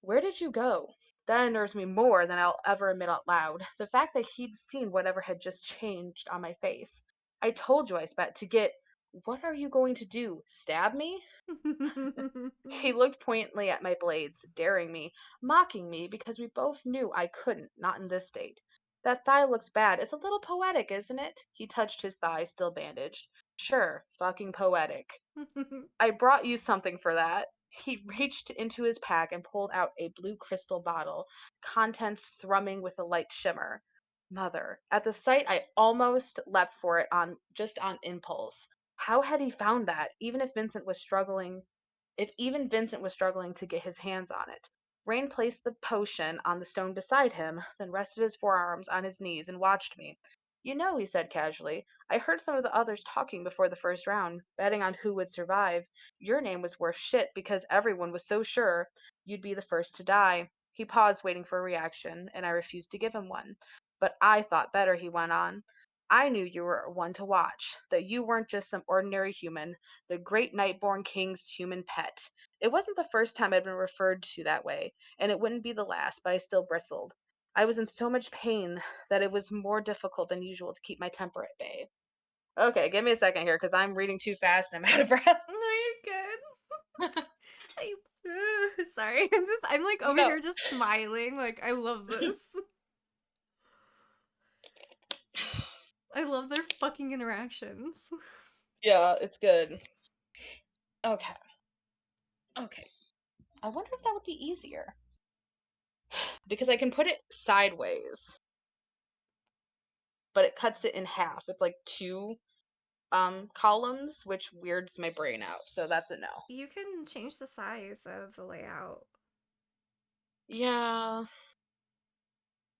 A: Where did you go? That unnerves me more than I'll ever admit out loud. The fact that he'd seen whatever had just changed on my face. I told you I spent to get. What are you going to do? Stab me? He looked pointedly at my blades, daring me, mocking me because we both knew I couldn't, not in this state. That thigh looks bad. It's a little poetic, isn't it? He touched his thigh, still bandaged. Sure, fucking poetic. I brought you something for that. He reached into his pack and pulled out a blue crystal bottle, contents thrumming with a light shimmer. Mother. At the sight, I almost leapt for it on impulse. How had he found that, if even Vincent was struggling to get his hands on it? Rain placed the potion on the stone beside him, then rested his forearms on his knees and watched me. You know, he said casually, I heard some of the others talking before the first round, betting on who would survive. Your name was worth shit because everyone was so sure you'd be the first to die. He paused, waiting for a reaction, and I refused to give him one. But I thought better, he went on. I knew you were one to watch, that you weren't just some ordinary human, the great Nightborn King's human pet. It wasn't the first time I'd been referred to that way, and it wouldn't be the last, but I still bristled. I was in so much pain that it was more difficult than usual to keep my temper at bay. Okay, give me a second here because I'm reading too fast and I'm out of breath.
B: No, you're good. I, sorry, I'm like over
A: No.
B: here just smiling. Like, I love this. I love their fucking interactions.
A: Yeah, it's good. Okay. Okay. I wonder if that would be easier because I can put it sideways, but it cuts it in half. It's like two columns, which weirds my brain out. So that's a no.
B: You can change the size of the layout.
A: Yeah,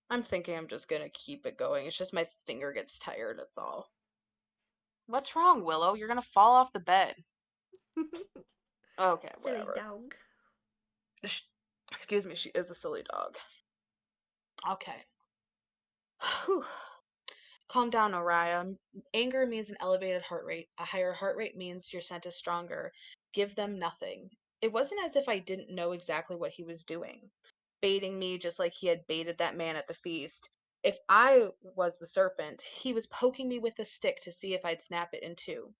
A: I'm thinking I'm just gonna keep it going. It's just my finger gets tired, that's all. What's wrong, Willow? You're gonna fall off the bed. Okay,
B: Silly
A: whatever.
B: dog.
A: Sh- Excuse me, she is a silly dog. Okay. Whew. Calm down, Oriah. Anger means an elevated heart rate. A higher heart rate means your scent is stronger. Give them nothing. It wasn't as if I didn't know exactly what he was doing. Baiting me just like he had baited that man at the feast. If I was the serpent, he was poking me with a stick to see if I'd snap it in two.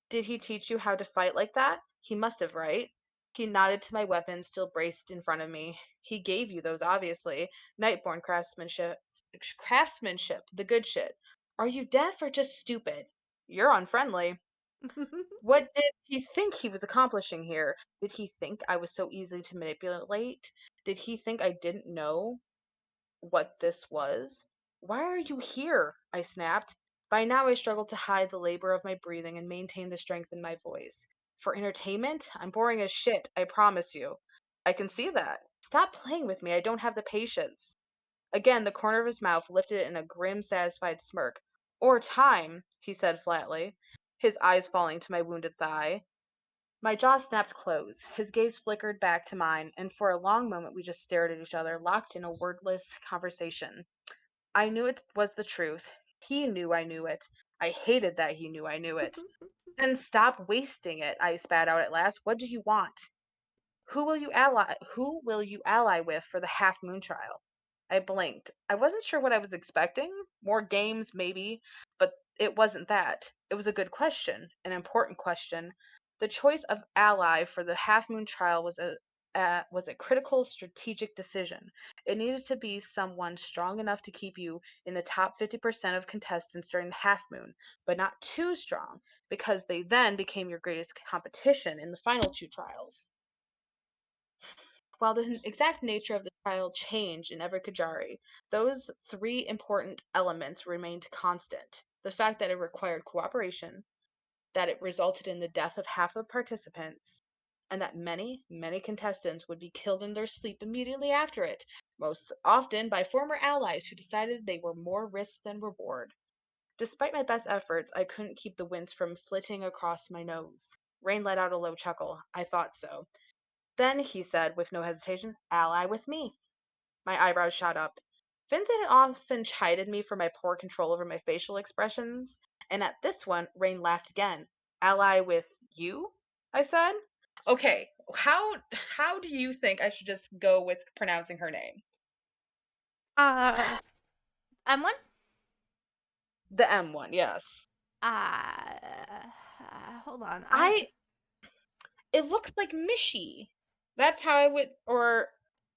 A: Did he teach you how to fight like that? He must have, right? He nodded to my weapon still braced in front of me. He gave you those, obviously. Nightborn craftsmanship. Craftsmanship, the good shit. Are you deaf or just stupid? You're unfriendly. What did he think he was accomplishing here? Did he think I was so easy to manipulate? Did he think I didn't know what this was? Why are you here? I snapped. By now, I struggled to hide the labor of my breathing and maintain the strength in my voice. For entertainment? I'm boring as shit, I promise you. I can see that. Stop playing with me, I don't have the patience. Again, the corner of his mouth lifted in a grim, satisfied smirk. Or time, he said flatly, his eyes falling to my wounded thigh. My jaw snapped closed. His gaze flickered back to mine, and for a long moment we just stared at each other, locked in a wordless conversation. I knew it was the truth. He knew I knew it. I hated that he knew I knew it. Then stop wasting it, I spat out at last. What do you want? Who will you ally with for the half moon trial? I blinked. I wasn't sure what I was expecting. More games, maybe, but it wasn't that. It was a good question, an important question. The choice of ally for the half moon trial was a critical strategic decision. It needed to be someone strong enough to keep you in the top 50% of contestants during the half moon, but not too strong, because they then became your greatest competition in the final two trials. While the exact nature of the trial changed in every Kajari, those three important elements remained constant. The fact that it required cooperation, that it resulted in the death of half of participants, and that many, many contestants would be killed in their sleep immediately after it, most often by former allies who decided they were more risk than reward. Despite my best efforts, I couldn't keep the winds from flitting across my nose. Rain let out a low chuckle. I thought so. Then he said, with no hesitation, ally with me. My eyebrows shot up. Vincent had often chided me for my poor control over my facial expressions, and at this one, Rain laughed again. Ally with you? I said. Okay, how do you think I should just go with pronouncing her name?
B: uh, M1?
A: The M one, yes.
B: Hold on.
A: I it looks like Mishy. That's how I would or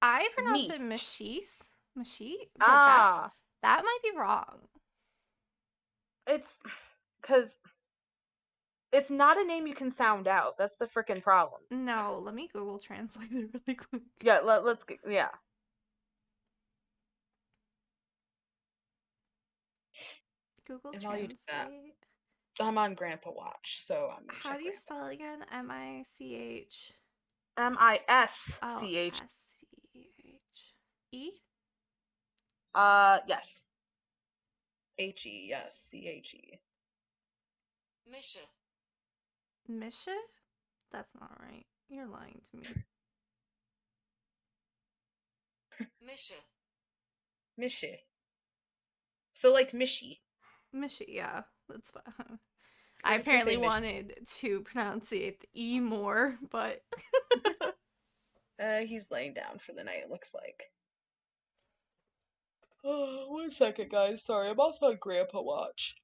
B: I pronounce
A: Meat.
B: it Machis, Machi, but
A: Ah,
B: that might be wrong.
A: it's because it's not a name you can sound out. That's the frickin' problem.
B: No, let me Google Translate it really quick.
A: Yeah, let's get, yeah.
B: Google
A: And while you do that,
B: Translate.
A: I'm on Grandpa Watch, so I'm gonna
B: How
A: check
B: do you
A: Grandpa.
B: spell it again? Mich. Oh,
A: Misch.
B: She.
A: Yes. He, yes, Che.
B: Misha. Misha? That's not right. You're lying to me. Misha.
A: Mishy. So like Mishy.
B: Misha, yeah, that's fine. I
A: We're just gonna
B: apparently
A: say Mishy.
B: wanted to pronunciate the E more, but
A: He's laying down for the night, it looks like. Oh, 1 second, guys. Sorry, I'm also on Grandpa Watch.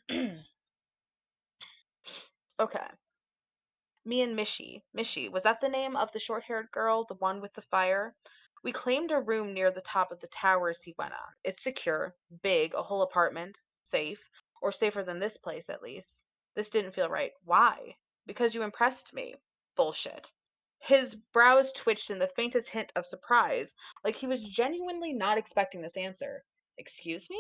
A: Okay. Okay. Me and Mishy. Mishy, was that the name of the short-haired girl, the one with the fire? We claimed a room near the top of the towers he went on. It's secure, big, a whole apartment, safe, or safer than this place at least. This didn't feel right. Why? Because you impressed me. Bullshit. His brows twitched in the faintest hint of surprise, like he was genuinely not expecting this answer. Excuse me?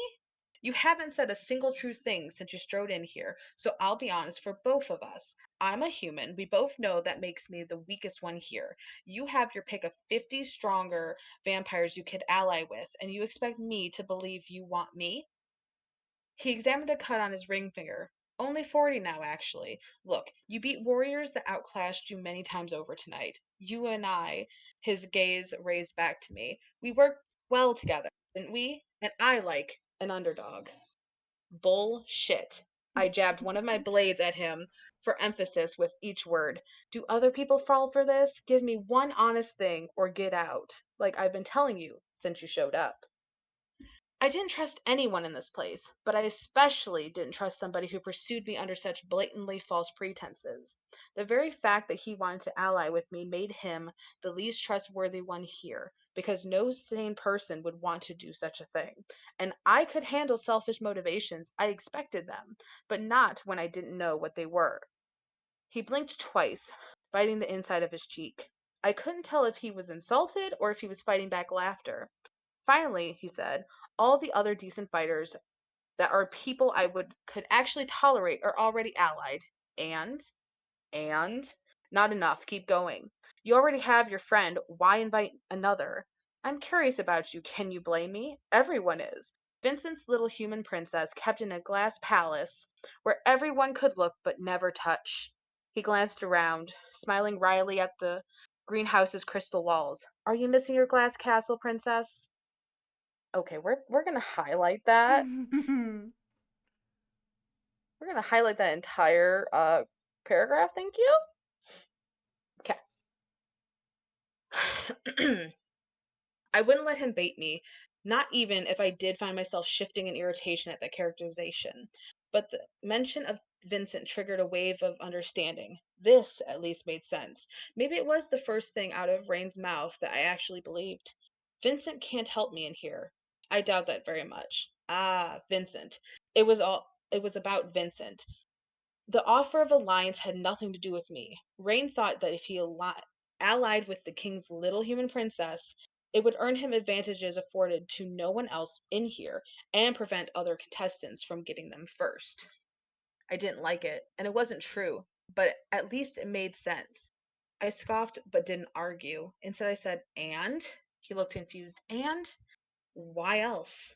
A: You haven't said a single true thing since you strode in here, so I'll be honest for both of us. I'm a human. We both know that makes me the weakest one here. You have your pick of 50 stronger vampires you could ally with, and you expect me to believe you want me? He examined a cut on his ring finger. Only 40 now, actually. Look, you beat warriors that outclassed you many times over tonight. You and I, his gaze raised back to me, we worked well together, didn't we? And I like an underdog. Bullshit. I jabbed one of my blades at him for emphasis with each word. Do other people fall for this? Give me one honest thing or get out, like I've been telling you since you showed up. I didn't trust anyone in this place, but I especially didn't trust somebody who pursued me under such blatantly false pretenses. The very fact that he wanted to ally with me made him the least trustworthy one here, because no sane person would want to do such a thing. And I could handle selfish motivations, I expected them, but not when I didn't know what they were. He blinked twice, biting the inside of his cheek. I couldn't tell if he was insulted or if he was fighting back laughter. Finally, he said, all the other decent fighters that are people I would could actually tolerate are already allied. And and not enough. Keep going. You already have your friend. Why invite another? I'm curious about you. Can you blame me? Everyone is. Vincent's little human princess kept in a glass palace where everyone could look but never touch. He glanced around, smiling wryly at the greenhouse's crystal walls. Are you missing your glass castle, princess? Okay, we're gonna highlight that. We're gonna highlight that entire paragraph. Thank you. Okay. I wouldn't let him bait me, not even if I did find myself shifting in irritation at that characterization. But the mention of Vincent triggered a wave of understanding. This, at least, made sense. Maybe it was the first thing out of Rain's mouth that I actually believed. Vincent can't help me in here. I doubt that very much. Ah, Vincent. It was about Vincent. The offer of alliance had nothing to do with me. Rain thought that if he allied with the king's little human princess, it would earn him advantages afforded to no one else in here and prevent other contestants from getting them first. I didn't like it, and it wasn't true, but at least it made sense. I scoffed but didn't argue. Instead, I said, and? He looked confused. And? Why else?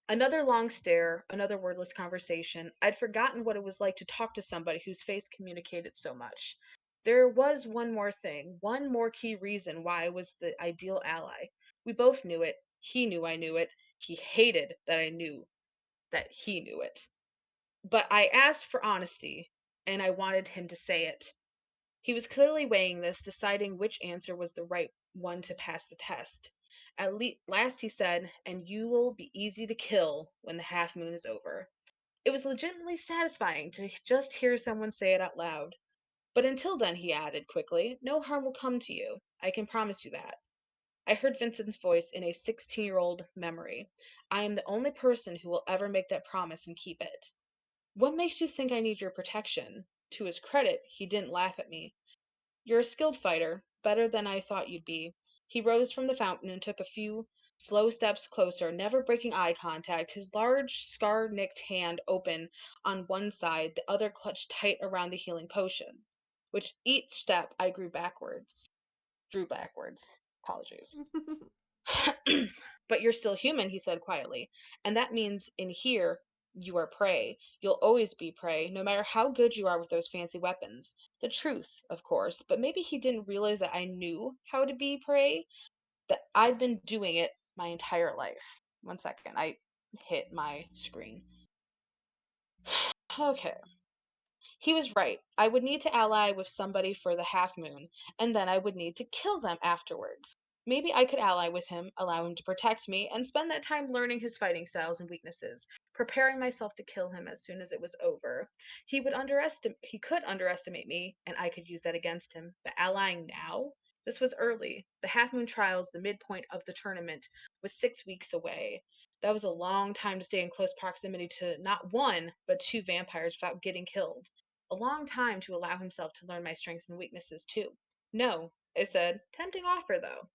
A: Another long stare, another wordless conversation. I'd forgotten what it was like to talk to somebody whose face communicated so much. There was one more thing, one more key reason why I was the ideal ally. We both knew it. He knew I knew it. He hated that I knew that he knew it. But I asked for honesty, and I wanted him to say it. He was clearly weighing this, deciding which answer was the right one to pass the test. Last he said, and you will be easy to kill when the half moon is over. It was legitimately satisfying to just hear someone say it out loud. But until then, he added quickly, no harm will come to you. I can promise you that. I heard Vincent's voice in a 16-year-old memory. I am the only person who will ever make that promise and keep it. What makes you think I need your protection? To his credit, he didn't laugh at me. You're a skilled fighter, better than I thought you'd be. He rose from the fountain and took a few slow steps closer, never breaking eye contact, his large, scar nicked hand open on one side, the other clutched tight around the healing potion. Which each step I drew backwards. Apologies. But you're still human, he said quietly. And that means in here, you are prey. You'll always be prey, no matter how good you are with those fancy weapons. The truth, of course, but maybe he didn't realize that I knew how to be prey, that I'd been doing it my entire life. One second, I hit my screen. Okay. He was right. I would need to ally with somebody for the half moon, and then I would need to kill them afterwards. Maybe I could ally with him, allow him to protect me, and spend that time learning his fighting styles and weaknesses, preparing myself to kill him as soon as it was over. He could underestimate me, and I could use that against him. But allying now? This was early. The half moon trials, the midpoint of the tournament, was 6 weeks away. That was a long time to stay in close proximity to not one, but two vampires without getting killed. A long time to allow himself to learn my strengths and weaknesses, too. No, I said. Tempting offer, though.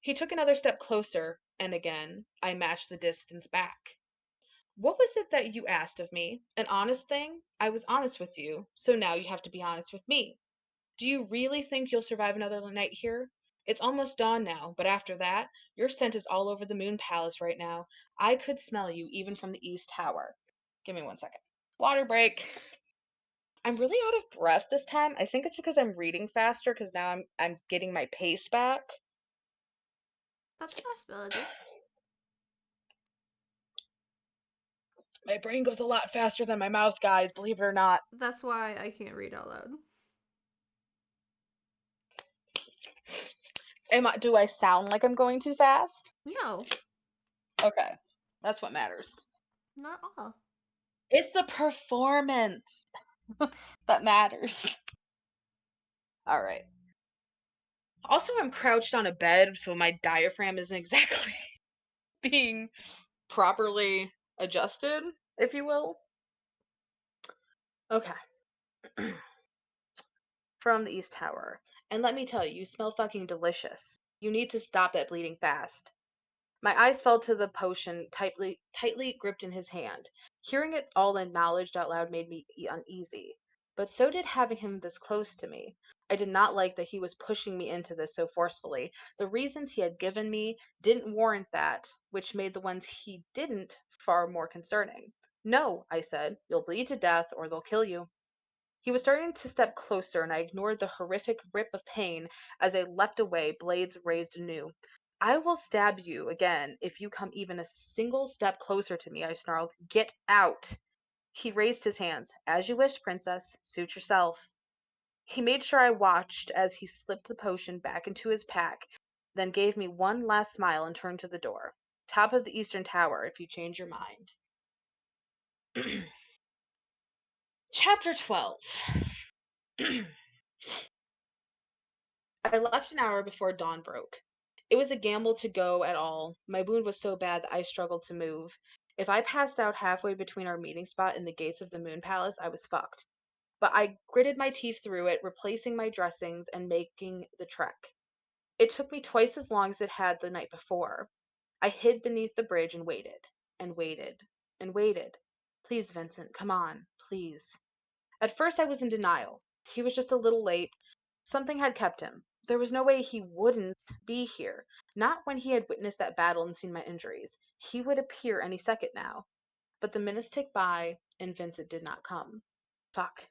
A: He took another step closer, and again, I matched the distance back. What was it that you asked of me? An honest thing? I was honest with you, so now you have to be honest with me. Do you really think you'll survive another night here? It's almost dawn now, but after that, your scent is all over the Moon Palace right now. I could smell you even from the East Tower. Give me one second. Water break. I'm really out of breath this time. I think it's because I'm reading faster because now I'm getting my pace back.
B: That's a possibility.
A: My brain goes a lot faster than my mouth, guys, believe it or not.
B: That's why I can't read out loud.
A: Do I sound like I'm going too fast?
B: No,
A: Okay. That's what matters.
B: not all.
A: It's the performance that matters. All right. Also, I'm crouched on a bed, so my diaphragm isn't exactly being properly adjusted, if you will. Okay. From the East Tower. And let me tell you, you smell fucking delicious. You need to stop that bleeding fast. My eyes fell to the potion tightly gripped in his hand. Hearing it all acknowledged out loud made me uneasy. But so did having him this close to me. I did not like that he was pushing me into this so forcefully. The reasons he had given me didn't warrant that, which made the ones he didn't far more concerning. No, I said, you'll bleed to death or they'll kill you. He was starting to step closer, and I ignored the horrific rip of pain as I leapt away, blades raised anew. I will stab you again if you come even a single step closer to me, I snarled. Get out! He raised his hands. As you wish, princess. Suit yourself. He made sure I watched as he slipped the potion back into his pack, then gave me one last smile and turned to the door. Top of the eastern tower, if you change your mind. Chapter 12. I left an hour before dawn broke. It was a gamble to go at all. My wound was so bad that I struggled to move. If I passed out halfway between our meeting spot and the gates of the Moon Palace, I was fucked. But I gritted my teeth through it, replacing my dressings and making the trek. It took me twice as long as it had the night before. I hid beneath the bridge and waited, and waited, and waited. Please, Vincent, come on, please. At first, I was in denial. He was just a little late. Something had kept him. There was no way he wouldn't be here. Not when he had witnessed that battle and seen my injuries. He would appear any second now. But the minutes ticked by, and Vincent did not come. Fuck.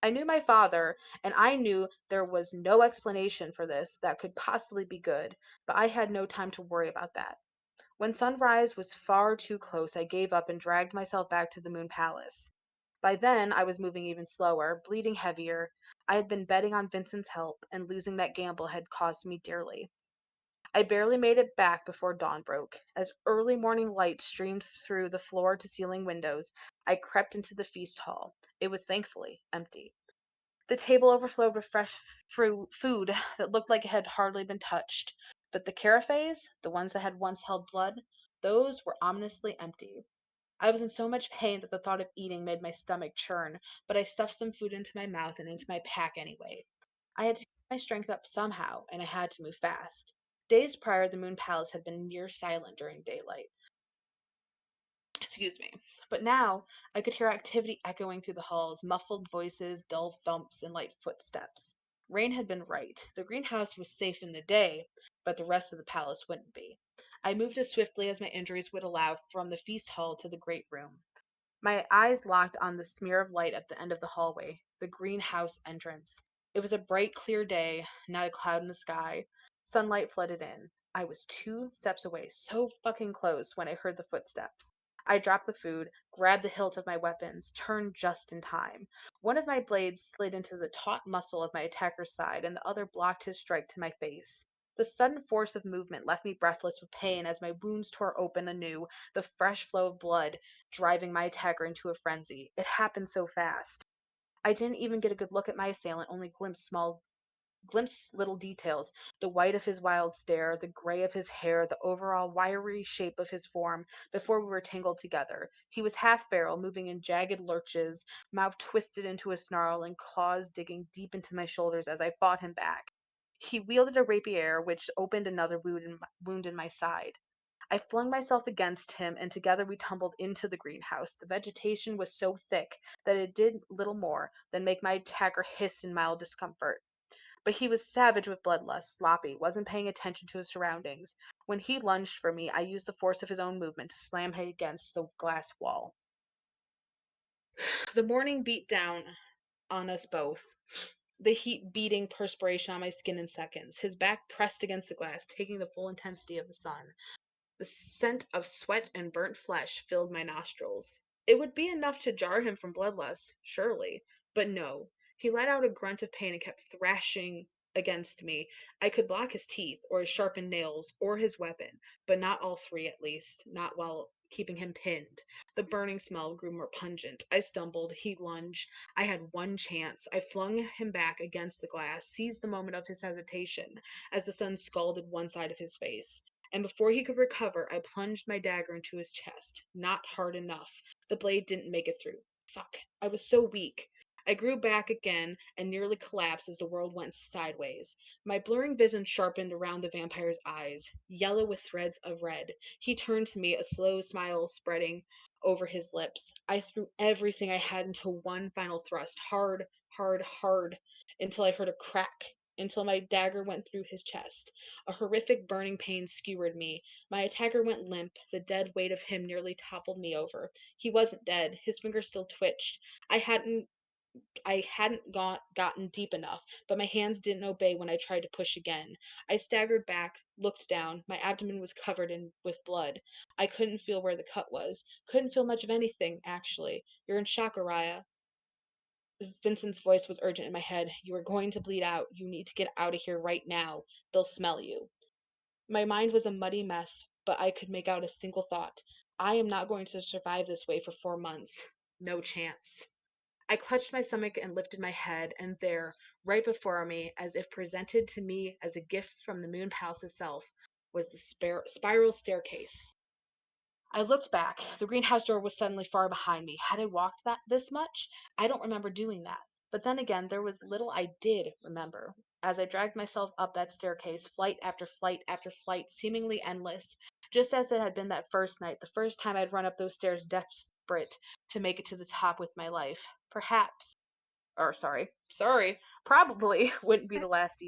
A: I knew my father, and I knew there was no explanation for this that could possibly be good, but I had no time to worry about that. When sunrise was far too close, I gave up and dragged myself back to the Moon Palace. By then, I was moving even slower, bleeding heavier. I had been betting on Vincent's help, and losing that gamble had cost me dearly. I barely made it back before dawn broke. As early morning light streamed through the floor to ceiling windows, I crept into the feast hall. It was thankfully empty. The table overflowed with fresh food that looked like it had hardly been touched. But the carafes, the ones that had once held blood, those were ominously empty. I was in so much pain that the thought of eating made my stomach churn, but I stuffed some food into my mouth and into my pack anyway. I had to keep my strength up somehow, and I had to move fast. Days prior, the Moon Palace had been near silent during daylight. Excuse me. But now I could hear activity echoing through the halls, muffled voices, dull thumps, and light footsteps. Rain had been right. The greenhouse was safe in the day, but the rest of the palace wouldn't be. I moved as swiftly as my injuries would allow from the feast hall to the great room. My eyes locked on the smear of light at the end of the hallway, the greenhouse entrance. It was a bright, clear day, not a cloud in the sky. Sunlight flooded in. I was 2 steps away, so fucking close when I heard the footsteps. I dropped the food, grabbed the hilt of my weapons, turned just in time. One of my blades slid into the taut muscle of my attacker's side, and the other blocked his strike to my face. The sudden force of movement left me breathless with pain as my wounds tore open anew, the fresh flow of blood driving my attacker into a frenzy. It happened so fast. I didn't even get a good look at my assailant, only glimpse little details, the white of his wild stare, the gray of his hair, the overall wiry shape of his form before we were tangled together. He was half feral, moving in jagged lurches, mouth twisted into a snarl, and claws digging deep into my shoulders as I fought him back. He wielded a rapier, which opened another wound in my side. I flung myself against him, and together we tumbled into the greenhouse. The vegetation was so thick that it did little more than make my attacker hiss in mild discomfort. But he was savage with bloodlust, sloppy, wasn't paying attention to his surroundings. When he lunged for me, I used the force of his own movement to slam him against the glass wall. The morning beat down on us both, the heat beating perspiration on my skin in seconds. His back pressed against the glass, taking the full intensity of the sun. The scent of sweat and burnt flesh filled my nostrils. It would be enough to jar him from bloodlust, surely. But no. He let out a grunt of pain and kept thrashing against me. I could block his teeth, or his sharpened nails, or his weapon, but not all three at least, not while keeping him pinned. The burning smell grew more pungent. I stumbled. He lunged. I had one chance. I flung him back against the glass, seized the moment of his hesitation as the sun scalded one side of his face. And before he could recover, I plunged my dagger into his chest. Not hard enough. The blade didn't make it through. Fuck. I was so weak. I grew back again and nearly collapsed as the world went sideways. My blurring vision sharpened around the vampire's eyes, yellow with threads of red. He turned to me, a slow smile spreading over his lips. I threw everything I had into one final thrust, hard, hard, hard, until I heard a crack, until my dagger went through his chest. A horrific burning pain skewered me. My attacker went limp. The dead weight of him nearly toppled me over. He wasn't dead. His fingers still twitched. I hadn't gotten deep enough, but my hands didn't obey when I tried to push again. I staggered back, looked down. My abdomen was covered in with blood. I couldn't feel where the cut was. Couldn't feel much of anything, actually. You're in shock, Araya. Vincent's voice was urgent in my head. You are going to bleed out. You need to get out of here right now. They'll smell you. My mind was a muddy mess, but I could make out a single thought. I am not going to survive this way for 4 months. No chance. I clutched my stomach and lifted my head, and there, right before me, as if presented to me as a gift from the moon palace itself, was the spiral staircase. I looked back. The greenhouse door was suddenly far behind me. Had I walked that this much? I don't remember doing that. But then again, there was little I did remember. As I dragged myself up that staircase, flight after flight after flight, seemingly endless, just as it had been that first night, the first time I'd run up those stairs desperate to make it to the top with my life. Perhaps, or sorry, probably wouldn't be the last.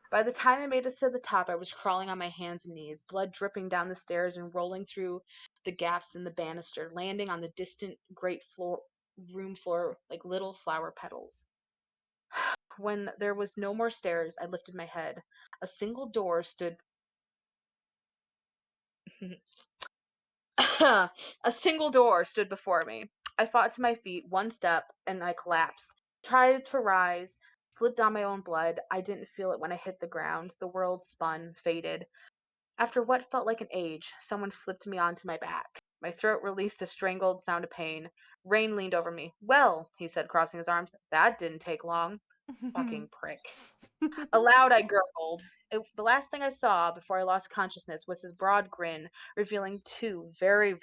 A: By the time I made it to the top, I was crawling on my hands and knees, blood dripping down the stairs and rolling through the gaps in the banister, landing on the distant great room floor like little flower petals. When there was no more stairs, I lifted my head. A single door stood a single door stood before me. I fought to my feet, one step, and I collapsed. Tried to rise, slipped on my own blood. I didn't feel it when I hit the ground. The world spun, faded. After what felt like an age, someone flipped me onto my back. My throat released a strangled sound of pain. Rain leaned over me. Well, he said, crossing his arms, that didn't take long. Fucking prick. Aloud, I gurgled. The last thing I saw before I lost consciousness was his broad grin, revealing two very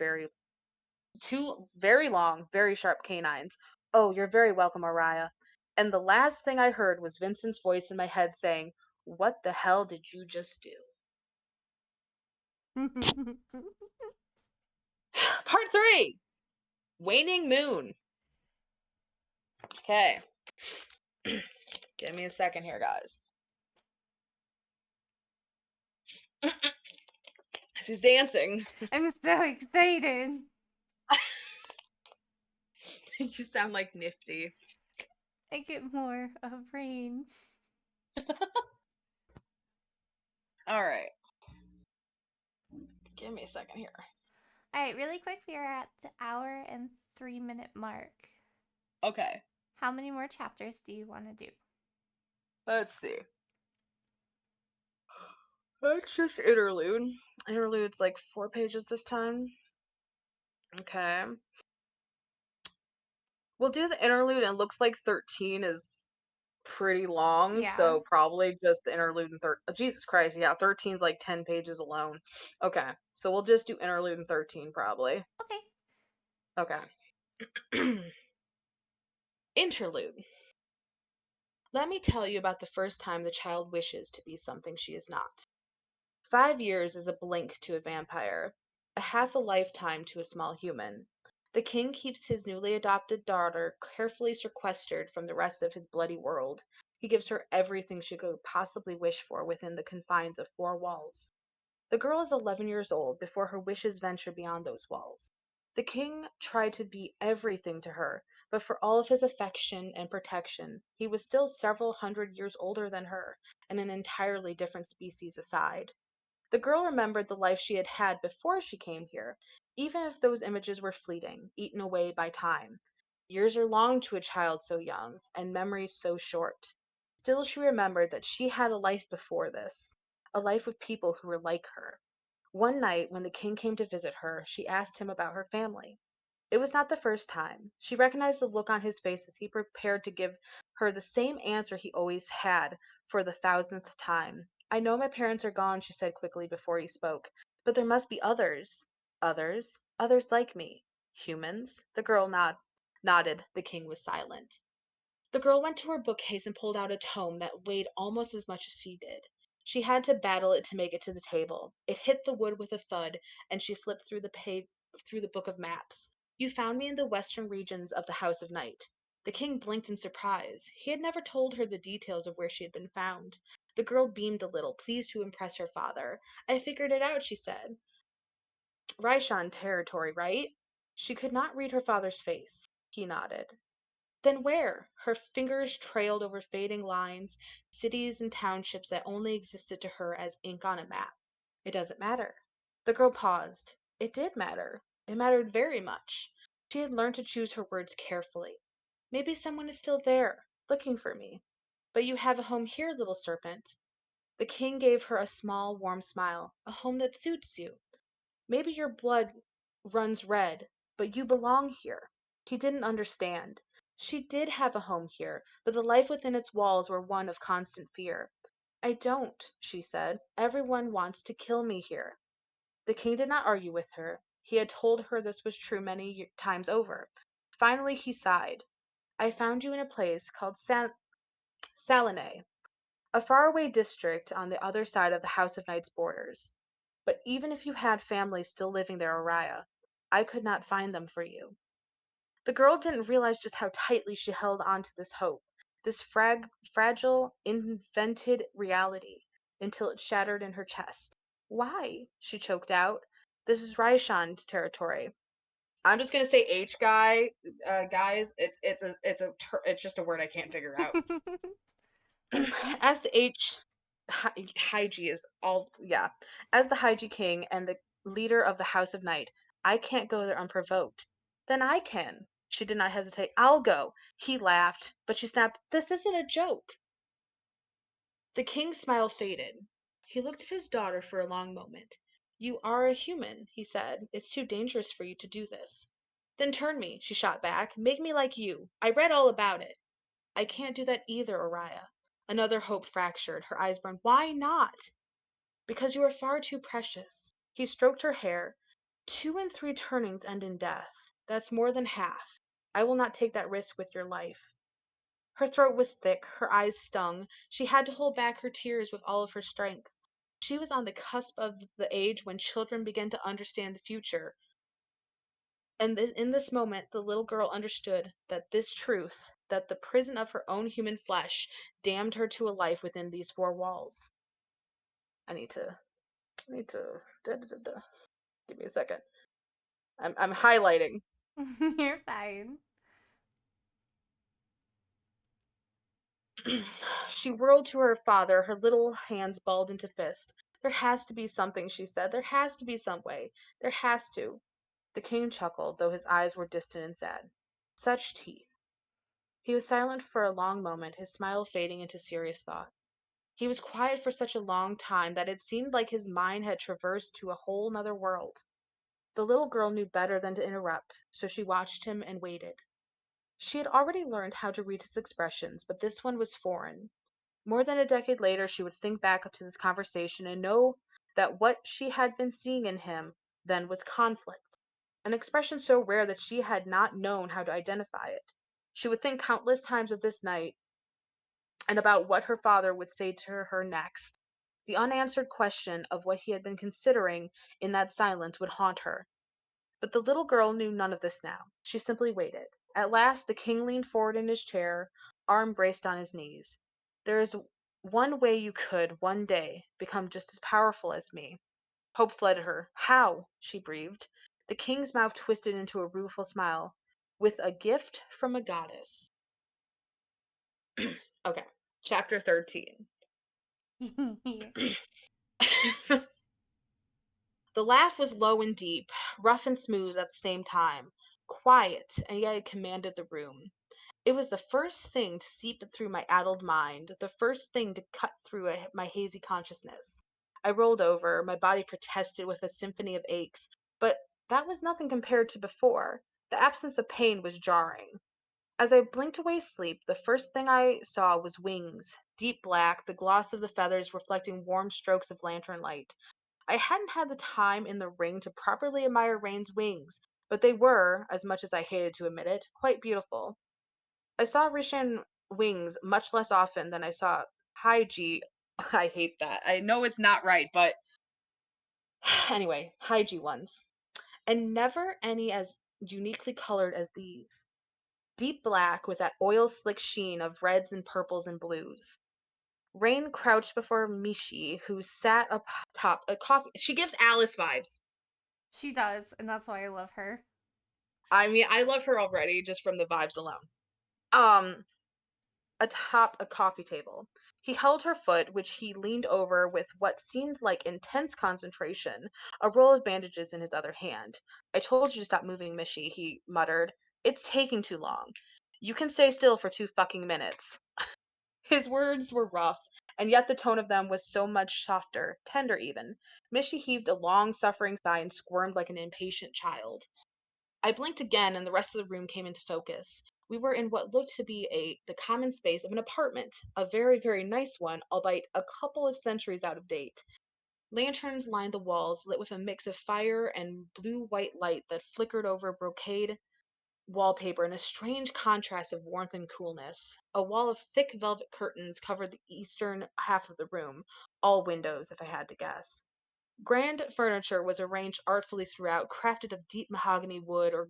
A: long, very sharp canines. Oh, you're very welcome, Araya. And the last thing I heard was Vincent's voice in my head saying, what the hell did you just do? Part three. Waning Moon. Okay. Give me a second here, guys. She's dancing.
B: I'm so excited.
A: You sound like Nifty.
B: I get more of rain.
A: All right. Give me a second here.
B: All right, really quick, we are at the hour and 3 minute mark.
A: Okay.
B: How many more chapters do you want to do?
A: Let's see. That's just interlude. Interlude's like 4 pages this time. Okay. We'll do the interlude, and it looks like 13 is pretty long,
B: Yeah.
A: so probably just the interlude and Jesus Christ, yeah, 13's like 10 pages alone. Okay, so we'll just do interlude and 13 probably.
B: Okay.
A: Okay. Interlude. Let me tell you about the first time the child wishes to be something she is not. 5 years is a blink to a vampire, a half a lifetime to a small human. The king keeps his newly adopted daughter carefully sequestered from the rest of his bloody world. He gives her everything she could possibly wish for within the confines of 4 walls. The girl is 11 years old before her wishes venture beyond those walls. The king tried to be everything to her, but for all of his affection and protection, he was still several hundred years older than her, and an entirely different species aside. The girl remembered the life she had had before she came here, even if those images were fleeting, eaten away by time. Years are long to a child so young, and memories so short. Still, she remembered that she had a life before this, a life with people who were like her. One night, when the king came to visit her, she asked him about her family. It was not the first time. She recognized the look on his face as he prepared to give her the same answer he always had for the thousandth time. I know my parents are gone, she said quickly before he spoke, but there must be others. Others? Others like me. Humans? The girl nodded. The king was silent. The girl went to her bookcase and pulled out a tome that weighed almost as much as she did. She had to battle it to make it to the table. It hit the wood with a thud, and she flipped through the book of maps. You found me in the western regions of the House of Night. The king blinked in surprise. He had never told her the details of where she had been found. The girl beamed a little, pleased to impress her father. I figured it out, she said. Raishan territory, right? She could not read her father's face. He nodded. Then where? Her fingers trailed over fading lines, cities and townships that only existed to her as ink on a map. It doesn't matter. The girl paused. It did matter. It mattered very much. She had learned to choose her words carefully. Maybe someone is still there, looking for me. But you have a home here, little serpent. The king gave her a small, warm smile. A home that suits you. Maybe your blood runs red, but you belong here. He didn't understand. She did have a home here, but the life within its walls were one of constant fear. I don't, she said. Everyone wants to kill me here. The king did not argue with her. He had told her this was true many times over. Finally, he sighed. I found you in a place called Salinae, a faraway district on the other side of the House of Knight's borders. But even if you had family still living there, Oriah, I could not find them for you. The girl didn't realize just how tightly she held on to this hope, this fragile, invented reality, until it shattered in her chest. Why? She choked out. This is Raishan territory. I'm just gonna say H guy, guys. It's just a word I can't figure out. As the Haiji is all yeah, as the Haiji king and the leader of the House of Night, I can't go there unprovoked. Then I can. She did not hesitate. I'll go. He laughed, but she snapped, This isn't a joke. The king's smile faded. He looked at his daughter for a long moment. You are a human, he said. It's too dangerous for you to do this. Then turn me, she shot back. Make me like you. I read all about it. I can't do that either, Oriah. Another hope fractured. Her eyes burned. Why not? Because you are far too precious. He stroked her hair. 2 and 3 turnings end in death. That's more than half. I will not take that risk with your life. Her throat was thick, her eyes stung. She had to hold back her tears with all of her strength. She was on the cusp of the age when children begin to understand the future. And in this moment, the little girl understood that this truth, that the prison of her own human flesh, damned her to a life within these 4 walls. I need to, da, da, da, da. Give me a second. I'm highlighting.
B: You're fine.
A: She whirled to her father, her little hands balled into fist. There has to be something, she said. There has to be some way. There has to. The king chuckled, though his eyes were distant and sad. Such teeth. He was silent for a long moment, his smile fading into serious thought. He was quiet for such a long time that it seemed like his mind had traversed to a whole nother world. The little girl knew better than to interrupt, so she watched him and waited. She had already learned how to read his expressions, but this one was foreign. More than a decade later, she would think back to this conversation and know that what she had been seeing in him then was conflict, an expression so rare that she had not known how to identify it. She would think countless times of this night and about what her father would say to her next. The unanswered question of what he had been considering in that silence would haunt her. But the little girl knew none of this now. She simply waited. At last the king leaned forward in his chair, arm braced on his knees. There is one way you could, one day, become just as powerful as me. Hope fled her. How? She breathed. The king's mouth twisted into a rueful smile. With a gift from a goddess. Okay. Chapter 13. The laugh was low and deep, rough and smooth at the same time, quiet, and yet it commanded the room. It was the first thing to seep through my addled mind, the first thing to cut through my hazy consciousness. I rolled over, my body protested with a symphony of aches, but that was nothing compared to before. The absence of pain was jarring. As I blinked away sleep, the first thing I saw was wings, deep black, the gloss of the feathers reflecting warm strokes of lantern light. I hadn't had the time in the ring to properly admire Rain's wings, but they were, as much as I hated to admit it, quite beautiful. I saw Rishan wings much less often than I saw Haiji. I hate that. I know it's not right, but anyway, Haiji ones. And never any as uniquely colored as these. Deep black with that oil slick sheen of reds and purples and blues. Rain crouched before Mishi, who sat up top a coffee. She gives Alice vibes.
B: She does, and that's why I love her.
A: I mean, I love her already just from the vibes alone. Um, Atop a coffee table. He held her foot, which he leaned over with what seemed like intense concentration, a roll of bandages in his other hand. I told you to stop moving, Mishi, he muttered. It's taking too long. You can stay still for 2 fucking minutes. His words were rough, and yet the tone of them was so much softer, tender even. Mishi heaved a long suffering sigh and squirmed like an impatient child. I blinked again and the rest of the room came into focus. We were in what looked to be the common space of an apartment, a very, very nice one, albeit a couple of centuries out of date. Lanterns lined the walls, lit with a mix of fire and blue-white light that flickered over brocade wallpaper in a strange contrast of warmth and coolness. A wall of thick velvet curtains covered the eastern half of the room, all windows, if I had to guess. Grand furniture was arranged artfully throughout, crafted of deep mahogany wood or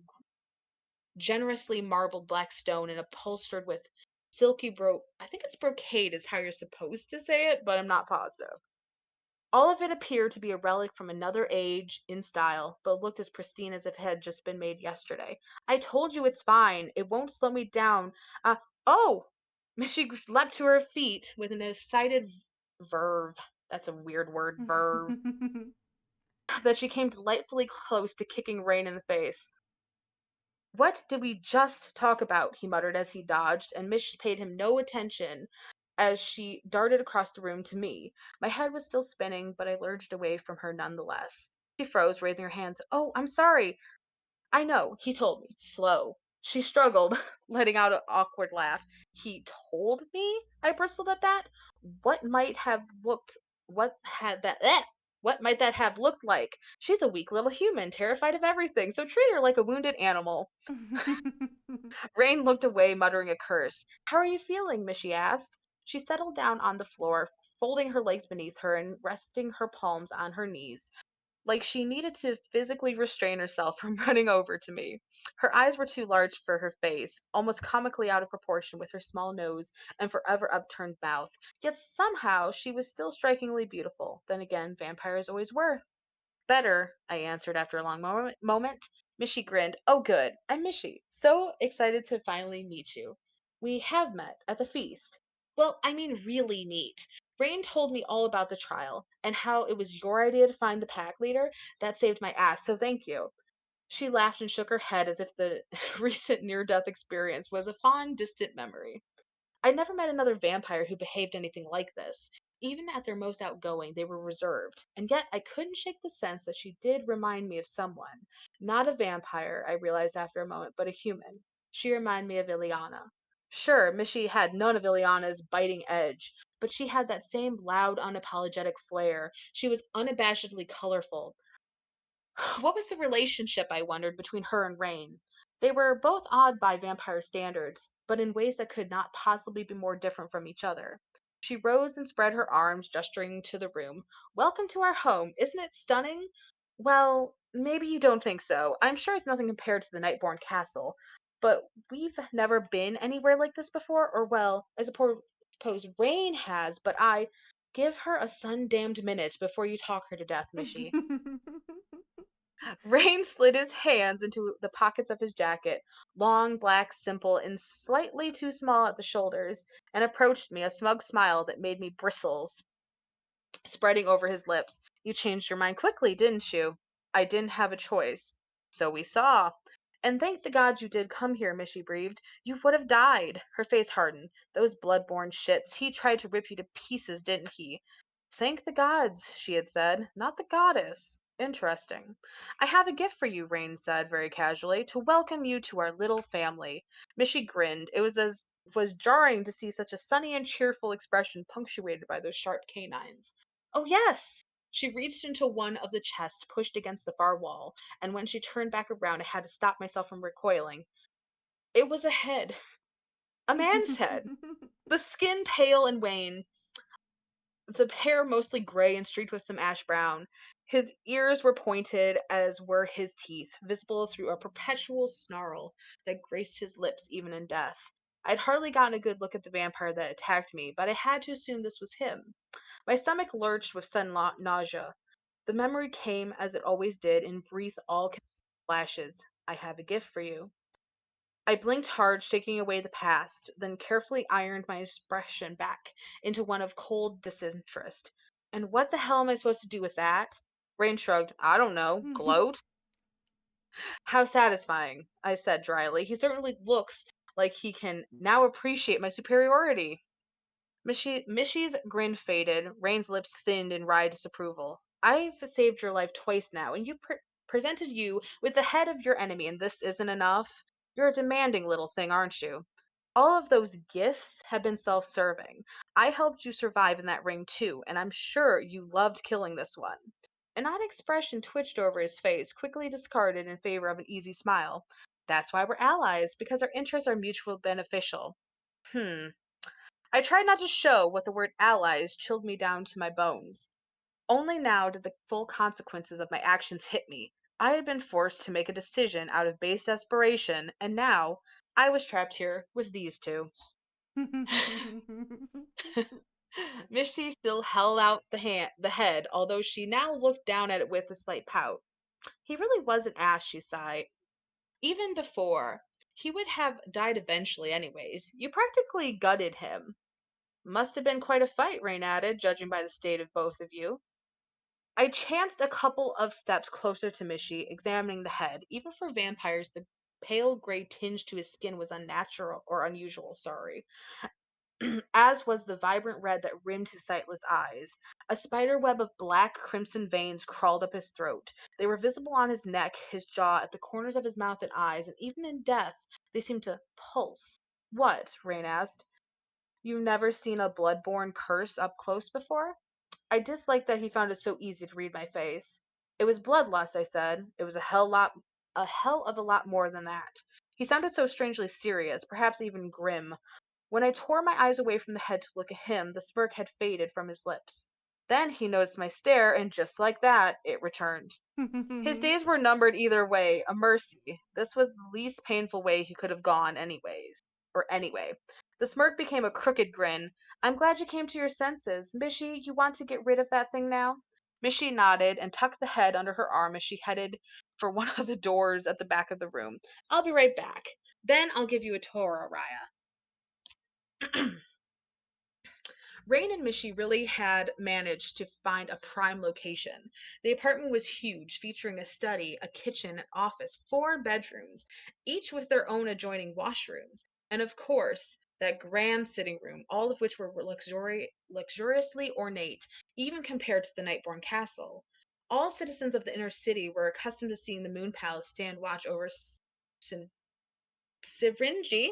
A: generously marbled black stone and upholstered with silky I think it's brocade is how you're supposed to say it, but I'm not positive. All of it appeared to be a relic from another age in style, but looked as pristine as if it had just been made yesterday. I told you it's fine. It won't slow me down. Oh! She leapt to her feet with an excited verve. That's a weird word, verve. That she came delightfully close to kicking Rain in the face. "What did we just talk about?" he muttered as he dodged, and Miss paid him no attention as she darted across the room to me. My head was still spinning, but I lurched away from her nonetheless. She froze, raising her hands. "Oh, I'm sorry. I know, he told me. Slow." She struggled, letting out an awkward laugh. "He told me?" I bristled at that. What might have looked what had that what might that have looked like? She's a weak little human, terrified of everything, so treat her like a wounded animal. Rain looked away, muttering a curse. "How are you feeling?" Mishy asked. She settled down on the floor, folding her legs beneath her and resting her palms on her knees, like she needed to physically restrain herself from running over to me. Her eyes were too large for her face, almost comically out of proportion with her small nose and forever upturned mouth. Yet somehow she was still strikingly beautiful. Then again, vampires always were. "Better," I answered after a long moment. Mishy grinned. "Oh, good. I'm Mishy. So excited to finally meet you. We have met at the feast. Well, I mean, really meet. Rain told me all about the trial and how it was your idea to find the pack leader. That saved my ass, so thank you." She laughed and shook her head as if the recent near death experience was a fond, distant memory. I'd never met another vampire who behaved anything like this. Even at their most outgoing, they were reserved, and yet I couldn't shake the sense that she did remind me of someone. Not a vampire, I realized after a moment, but a human. She reminded me of Ileana. Sure, Mishy had none of Ileana's biting edge, but she had that same loud, unapologetic flair. She was unabashedly colorful. What was the relationship, I wondered, between her and Rain? They were both odd by vampire standards, but in ways that could not possibly be more different from each other. She rose and spread her arms, gesturing to the room. "Welcome to our home. Isn't it stunning?" "Well, maybe you don't think so. I'm sure it's nothing compared to the Nightborn Castle. But we've never been anywhere like this before, or well, I suppose Rain has, but I give her a sun-damned minute before you talk her to death, Mishy." Rain slid his hands into the pockets of his jacket, long, black, simple, and slightly too small at the shoulders, and approached me, a smug smile that made me bristles. spreading over his lips. You changed your mind quickly, didn't you? I didn't have a choice. So we saw. And thank the gods you did come here, Mishy breathed. You would have died. Her face hardened. Those blood-born shits. He tried to rip you to pieces, didn't he? Thank the gods, she had said, not the goddess. Interesting. I have a gift for you, Rain said very casually, to welcome you to our little family. Mishy grinned. It was jarring to see such a sunny and cheerful expression punctuated by those sharp canines. Oh yes. She reached into one of the chests pushed against the far wall, and when she turned back around I had to stop myself from recoiling. It was a head. A man's head. The skin pale and wan, the hair mostly gray and streaked with some ash brown. His ears were pointed, as were his teeth, visible through a perpetual snarl that graced his lips even in death. I'd hardly gotten a good look at the vampire that attacked me, but I had to assume this was him. My stomach lurched with sudden nausea. The memory came, as it always did, in brief, all flashes. I have a gift for you. I blinked hard, shaking away the past, then carefully ironed my expression back into one of cold disinterest. And what the hell am I supposed to do with that? Rain shrugged. I don't know. Gloat? How satisfying, I said dryly. He certainly looks like he can now appreciate my superiority. Mishy's grin faded. Rain's lips thinned in wry disapproval. I've saved your life twice now, and presented you with the head of your enemy, and this isn't enough? You're a demanding little thing, aren't you? All of those gifts have been self serving. I helped you survive in that ring, too, and I'm sure you loved killing this one. An odd expression twitched over his face, quickly discarded in favor of an easy smile. That's why we're allies, because our interests are mutually beneficial. Hmm. I tried not to show what the word allies chilled me down to my bones. Only now did the full consequences of my actions hit me. I had been forced to make a decision out of base desperation, and now I was trapped here with these two. Misty still held out the head, although she now looked down at it with a slight pout. He really was an ass, she sighed. Even before, he would have died eventually anyways. You practically gutted him. Must have been quite a fight, Rain added, judging by the state of both of you. I chanced a couple of steps closer to Mishy, examining the head. Even for vampires, the pale gray tinge to his skin was unnatural or unusual, sorry. As was the vibrant red that rimmed his sightless eyes. A spider web of black crimson veins crawled up his throat. They were visible on his neck, his jaw, at the corners of his mouth and eyes, and even in death, they seemed to pulse. What? Rain asked. You've never seen a blood-borne curse up close before? I disliked that he found it so easy to read my face. It was bloodlust, I said. It was a hell of a lot more than that. He sounded so strangely serious, perhaps even grim. When I tore my eyes away from the head to look at him, the smirk had faded from his lips. Then he noticed my stare, and just like that, it returned. His days were numbered either way, a mercy. This was the least painful way he could have gone, anyways. Or anyway. The smirk became a crooked grin. I'm glad you came to your senses. Mishy, you want to get rid of that thing now? Mishy nodded and tucked the head under her arm as she headed for one of the doors at the back of the room. I'll be right back. Then I'll give you a tour, Araya. Rain and Mishy really had managed to find a prime location. The apartment was huge, featuring a study, a kitchen, an office, four bedrooms, each with their own adjoining washrooms, and of course, that grand sitting room, all of which were luxuriously ornate, even compared to the Nightborn Castle. All citizens of the inner city were accustomed to seeing the Moon Palace stand watch over Sivrinji.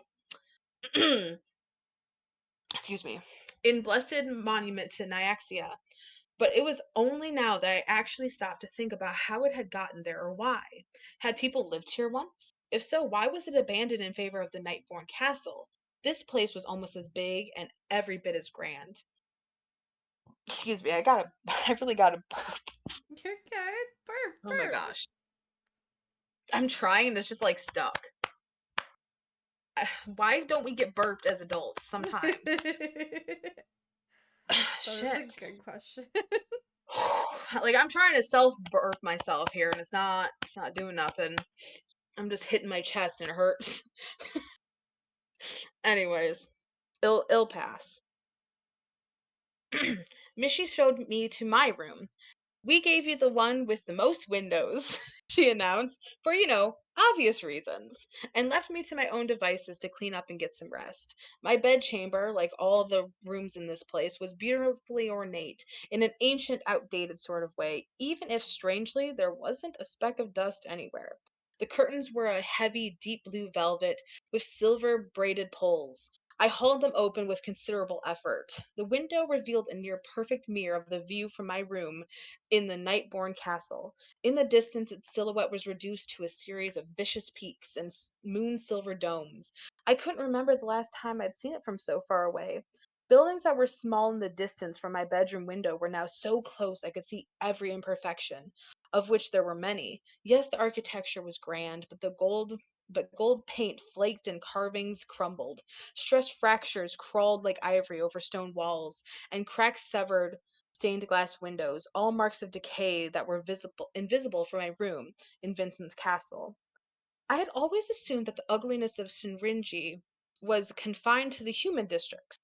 A: Excuse me, in blessed monument to Nyaxia. But it was only now that I actually stopped to think about how it had gotten there or why. Had people lived here once? If so, why was it abandoned in favor of the Nightborn Castle? This place was almost as big and every bit as grand. Excuse me, I really gotta burp.
B: You're good. Burp,
A: Oh my
B: burp.
A: gosh. I'm trying and it's just like stuck. Why don't we get burped as adults sometimes?
B: That is a
A: Shit.
B: good question.
A: Like I'm trying to self burp myself here and it's not doing nothing. I'm just hitting my chest and it hurts. Anyways, ill pass. Missy showed me to my room. "We gave you the one with the most windows," she announced, for, obvious reasons, and left me to my own devices to clean up and get some rest. My bedchamber, like all the rooms in this place, was beautifully ornate in an ancient, outdated sort of way, even if strangely there wasn't a speck of dust anywhere. The curtains were a heavy, deep blue velvet with silver braided pulls. I hauled them open with considerable effort. The window revealed a near perfect mirror of the view from my room in the night-born castle. In the distance, its silhouette was reduced to a series of vicious peaks and moon-silver domes. I couldn't remember the last time I'd seen it from so far away. Buildings that were small in the distance from my bedroom window were now so close I could see every imperfection, of which there were many. Yes, the architecture was grand, but gold paint flaked and carvings crumbled. Stressed fractures crawled like ivory over stone walls, and cracks severed stained glass windows, all marks of decay that were invisible from my room in Vincent's castle. I had always assumed that the ugliness of Sinrinji was confined to the human districts.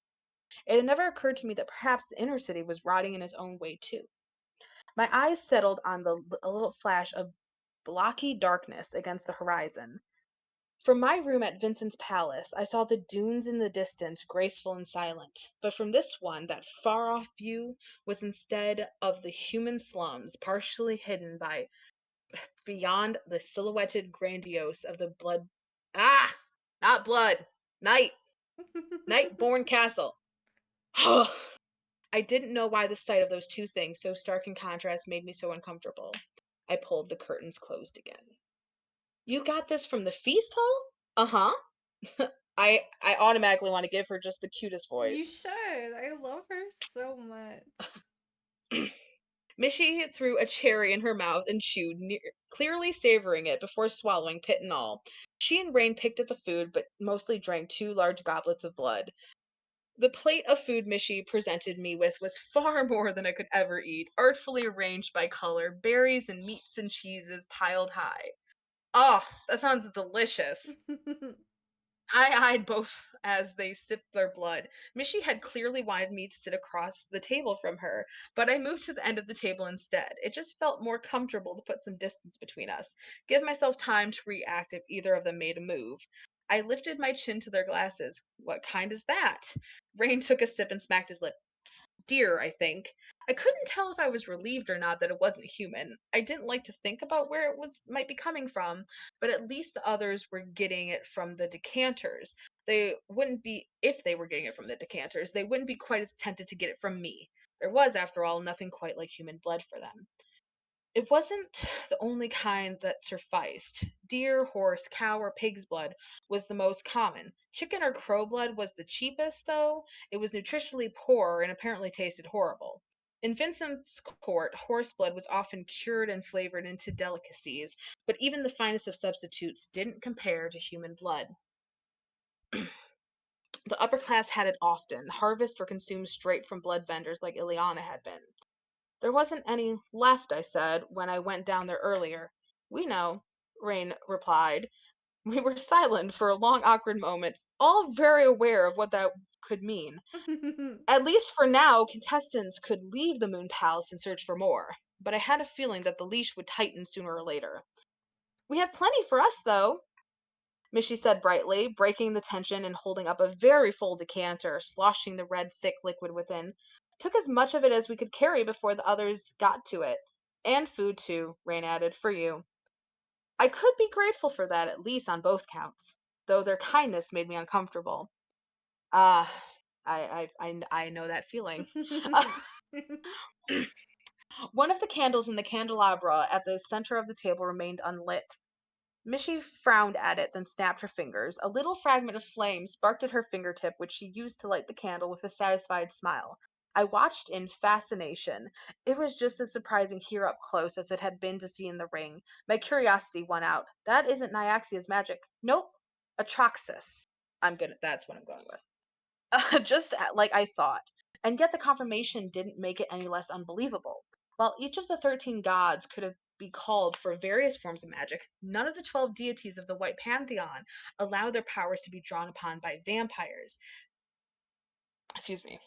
A: It had never occurred to me that perhaps the inner city was rotting in its own way too. My eyes settled on a little flash of blocky darkness against the horizon. From my room at Vincent's palace, I saw the dunes in the distance, graceful and silent. But from this one, that far off view was instead of the human slums, partially hidden by beyond the silhouetted grandiose of the blood. Ah! Not blood! Night! Night-born castle! I didn't know why the sight of those two things, so stark in contrast, made me so uncomfortable. I pulled the curtains closed again. "You got this from the feast hall?" "Uh-huh." I automatically want to give her just the cutest
B: You
A: voice.
B: should. I love her so much.
A: Mishy threw a cherry in her mouth and chewed, clearly savoring it before swallowing, pit and all. She and Rain picked at the food, but mostly drank two large goblets of blood. The plate of food Mishy presented me with was far more than I could ever eat, artfully arranged by color, berries and meats and cheeses piled high. Oh, that sounds delicious. I eyed both as they sipped their blood. Mishy had clearly wanted me to sit across the table from her, but I moved to the end of the table instead. It just felt more comfortable to put some distance between us, give myself time to react if either of them made a move. I lifted my chin to their glasses. "What kind is that?" Rain took a sip and smacked his lips. "Deer, I think." I couldn't tell if I was relieved or not that it wasn't human. I didn't like to think about where it was might be coming from, but at least the others were getting it from the decanters. They wouldn't be if they were getting it from the decanters, they wouldn't be quite as tempted to get it from me. There was, after all, nothing quite like human blood for them. It wasn't the only kind that sufficed. Deer, horse, cow, or pig's blood was the most common. Chicken or crow blood was the cheapest, though. It was nutritionally poor and apparently tasted horrible. In Vincent's court, horse blood was often cured and flavored into delicacies, but even the finest of substitutes didn't compare to human blood. The upper class had it often, harvested or consumed straight from blood vendors like Ileana had been. "There wasn't any left," I said, "when I went down there earlier." "We know," Rain replied. We were silent for a long, awkward moment, all very aware of what that could mean. At least for now, contestants could leave the Moon Palace and search for more. But I had a feeling that the leash would tighten sooner or later. "We have plenty for us, though," Mishy said brightly, breaking the tension and holding up a very full decanter, sloshing the red, thick liquid within. "Took as much of it as we could carry before the others got to it. And food, too," Rain added, "for you." I could be grateful for that, at least on both counts, though their kindness made me uncomfortable. Ah, I know that feeling. One of the candles in the candelabra at the center of the table remained unlit. Mishy frowned at it, then snapped her fingers. A little fragment of flame sparked at her fingertip, which she used to light the candle with a satisfied smile. I watched in fascination. It was just as surprising here up close as it had been to see in the ring. My curiosity won out. "That isn't Nyaxia's magic." "Nope. Atraxis. That's what I'm going with." Like I thought. And yet the confirmation didn't make it any less unbelievable. While each of the 13 gods could have be called for various forms of magic, none of the 12 deities of the White Pantheon allowed their powers to be drawn upon by vampires. Excuse me.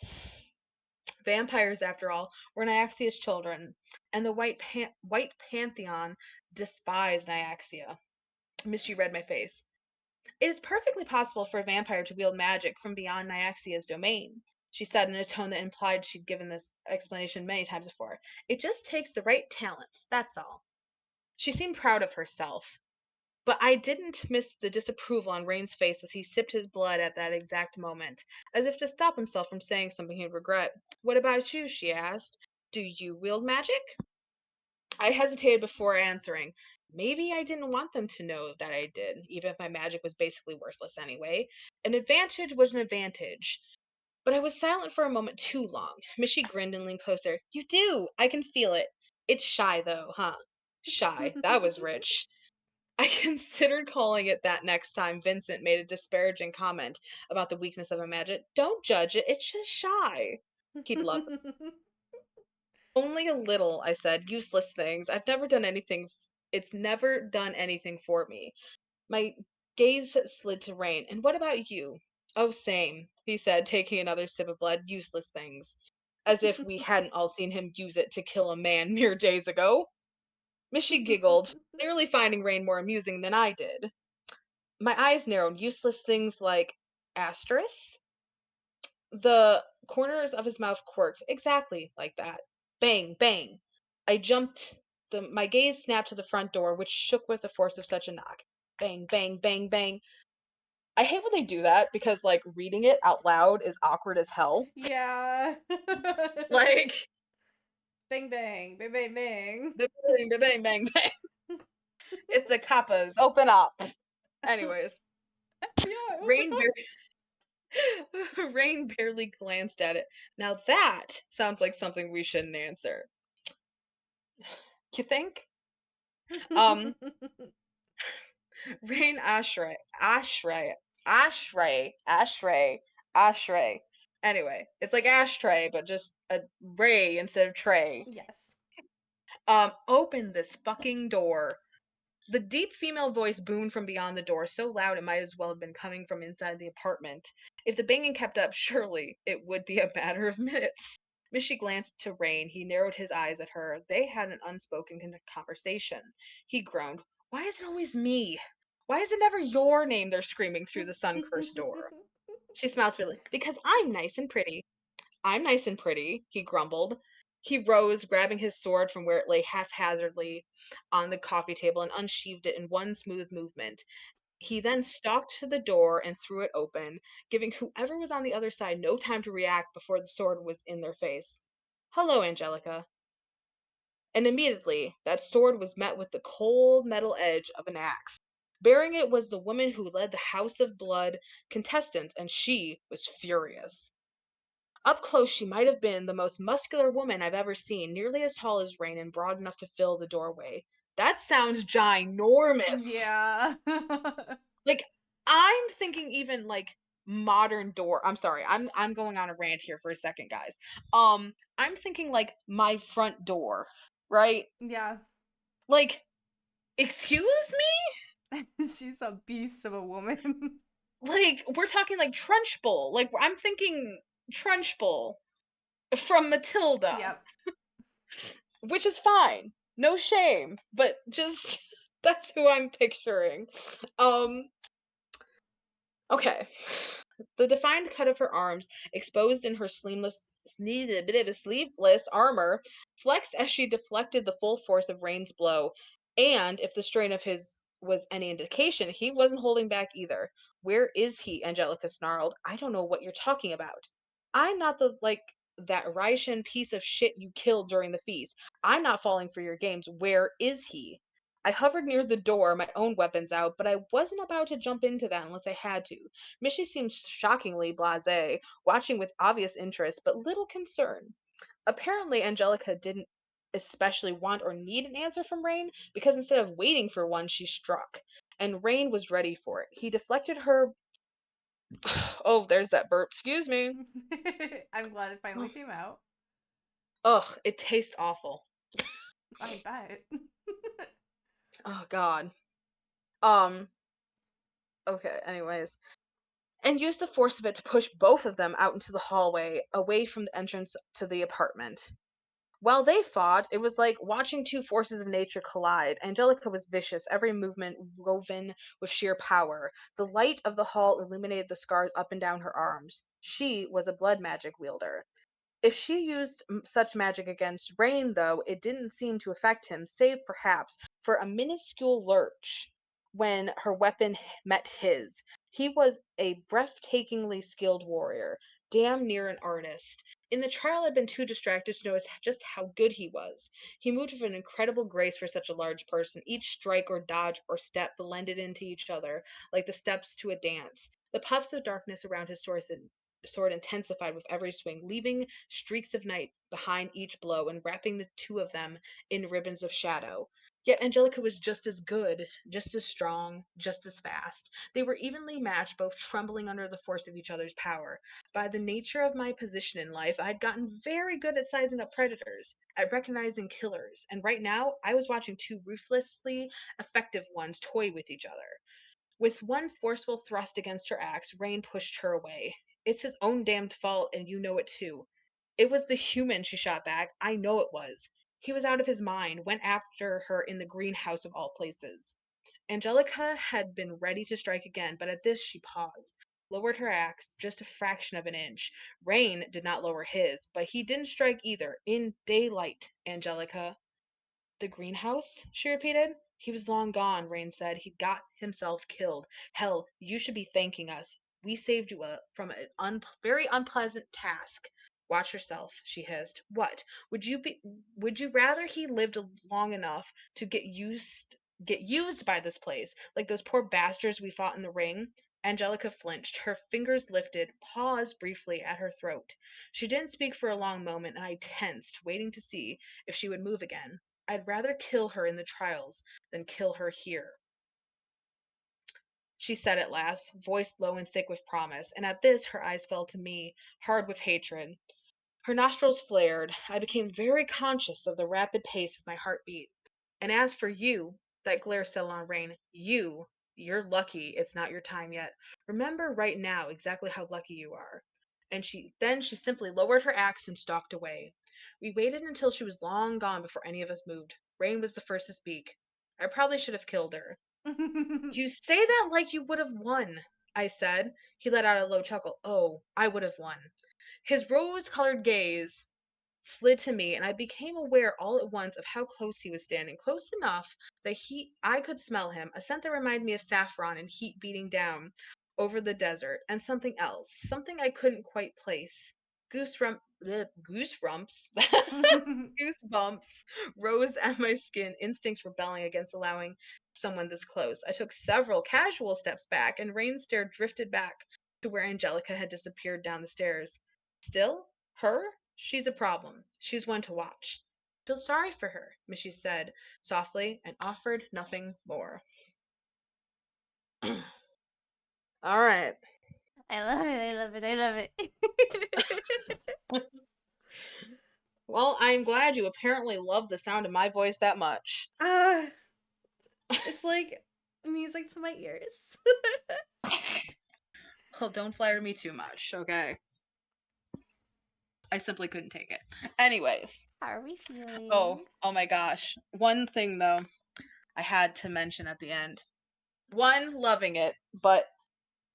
A: Vampires, after all, were Nyaxia's children, and the White Pantheon despised Nyaxia. Misty read my face. It is perfectly possible for a vampire to wield magic from beyond Nyaxia's domain, she said in a tone that implied she'd given this explanation many times before. It just takes the right talents, that's all. She seemed proud of herself. But I didn't miss the disapproval on Rain's face as he sipped his blood at that exact moment, as if to stop himself from saying something he'd regret. What about you? She asked. Do you wield magic? I hesitated before answering. Maybe I didn't want them to know that I did, even if my magic was basically worthless anyway. An advantage was an advantage. But I was silent for a moment too long. Mishy grinned and leaned closer. You do! I can feel it. It's shy, though, huh? Shy. That was rich. I considered calling it that next time Vincent made a disparaging comment about the weakness of my magic. Don't judge it, it's just shy. He'd love it. Only a little, I said. Useless things. It's never done anything for me. My gaze slid to Rain. And what about you? Oh, same, he said, taking another sip of blood. Useless things. As if we hadn't all seen him use it to kill a man mere days ago. Mishy giggled, clearly finding Rain more amusing than I did. My eyes narrowed. Useless things like asterisk? The corners of his mouth quirked. Exactly like that. Bang, bang. I jumped. My gaze snapped to the front door, which shook with the force of such a knock. Bang, bang, bang, bang. I hate when they do that because, like, reading it out loud is awkward as hell.
B: Yeah.
A: Like,
B: Bang bang, bang bang bang.
A: bang, bang, bang, bang, bang. It's the kappas. Open up. Anyways,
B: FBI, open
A: Rain
B: up.
A: Rain barely glanced at it. Now that sounds like something we shouldn't answer. You think? Um, Rain Ashray. Anyway, it's like ashtray, but just a ray instead of tray.
B: Yes.
A: Open this fucking door. The deep female voice boomed from beyond the door, so loud it might as well have been coming from inside the apartment. If the banging kept up, surely it would be a matter of minutes. Mishy glanced to Rain. He narrowed his eyes at her. They had an unspoken conversation. He groaned. Why is it always me? Why is it never your name they're screaming through the sun-cursed door? She smiled sweetly. Because I'm nice and pretty. I'm nice and pretty, he grumbled. He rose, grabbing his sword from where it lay haphazardly on the coffee table and unsheathed it in one smooth movement. He then stalked to the door and threw it open, giving whoever was on the other side no time to react before the sword was in their face. Hello, Angelica. And immediately that sword was met with the cold metal edge of an axe. Bearing it was the woman who led the House of Blood contestants, and she was furious. Up close, she might have been the most muscular woman I've ever seen, nearly as tall as Rain and broad enough to fill the doorway. That sounds ginormous.
B: Yeah.
A: Like, I'm thinking even like modern door. I'm sorry. I'm going on a rant here for a second, guys. I'm thinking like my front door, right?
B: Yeah.
A: Like, excuse
B: She's a beast of a woman.
A: me? Like, we're talking like Trunchbull. Like, I'm thinking Trunchbull from Matilda.
B: Yep.
A: Which is fine. No shame, but just that's who I'm picturing. Um, okay. The defined cut of her arms, exposed in her sleeveless armor, flexed as she deflected the full force of Rain's blow. And if the strain of his was any indication, he wasn't holding back either. Where is he? Angelica snarled. I don't know what you're talking about. I'm not the that Raishan piece of shit you killed during the feast. I'm not falling for your games. Where is he? I hovered near the door, my own weapons out, but I wasn't about to jump into that unless I had to. Mishy seemed shockingly blasé, watching with obvious interest but little concern. Apparently, Angelica didn't especially want or need an answer from Rain, because instead of waiting for one, she struck. And Rain was ready for it. He deflected her. Oh, there's that burp. Excuse me.
B: I'm glad it finally came out.
A: Ugh, it tastes awful.
B: I bet.
A: Oh, God. Um, okay, anyways. and used the force of it to push both of them out into the hallway, away from the entrance to the apartment. While they fought, it was like watching two forces of nature collide. Angelica was vicious, every movement woven with sheer power. The light of the hall illuminated the scars up and down her arms. She was a blood magic wielder. If she used such magic against Rain, though, it didn't seem to affect him, save perhaps for a minuscule lurch when her weapon met his. He was a breathtakingly skilled warrior, damn near an artist. In the trial, I'd been too distracted to notice just how good he was. He moved with an incredible grace for such a large person. Each strike or dodge or step blended into each other like the steps to a dance. The puffs of darkness around his sword intensified with every swing, leaving streaks of night behind each blow and wrapping the two of them in ribbons of shadow. Yet Angelica was just as good, just as strong, just as fast. They were evenly matched, both trembling under the force of each other's power. By the nature of my position in life, I'd gotten very good at sizing up predators, at recognizing killers, and right now I was watching two ruthlessly effective ones toy with each other. With one forceful thrust against her axe, Rain pushed her away. It's his own damned fault, and you know it too. It was the human, she shot back. I know it was. He was out of his mind, went after her in the greenhouse of all places. Angelica had been ready to strike again, but at this she paused, lowered her axe just a fraction of an inch. Rain did not lower his, but he didn't strike either. In daylight, Angelica. The greenhouse? She repeated. He was long gone, Rain said. He'd got himself killed. Hell, you should be thanking us. We saved you from an very unpleasant task. Watch yourself, she hissed. What? Would you rather he lived long enough to get used by this place, like those poor bastards we fought in the ring? Angelica flinched. Her fingers lifted, paused briefly at her throat. She didn't speak for a long moment, and I tensed, waiting to see if she would move again. I'd rather kill her in the trials than kill her here, she said at last, voice low and thick with promise, and at this her eyes fell to me, hard with hatred. Her nostrils flared. I became very conscious of the rapid pace of my heartbeat. And as for you, that glare settled on Rain, you're lucky it's not your time yet. Remember right now exactly how lucky you are. And she simply lowered her axe and stalked away. We waited until she was long gone before any of us moved. Rain was the first to speak. I probably should have killed her. You say that like you would have won, I said. He let out a low chuckle. Oh, I would have won. His rose colored gaze slid to me, and I became aware all at once of how close he was standing, close enough that I could smell him, a scent that reminded me of saffron and heat beating down over the desert, and something else, something I couldn't quite place. Goosebumps, goosebumps rose at my skin, instincts rebelling against allowing someone this close. I took several casual steps back, and Rain's stare drifted back to where Angelica had disappeared down the stairs. Still? Her? She's a problem. She's one to watch. Feel sorry for her, Missy said softly, and offered nothing more. All right.
B: I love it. I love it. I love it.
A: Well, I'm glad you apparently love the sound of my voice that much.
B: Ah, it's like music to my ears.
A: Well, don't flatter me too much, okay? I simply couldn't take it. Anyways,
B: How are we feeling?
A: oh my gosh. One thing though, I had to mention at the end. One, loving it, but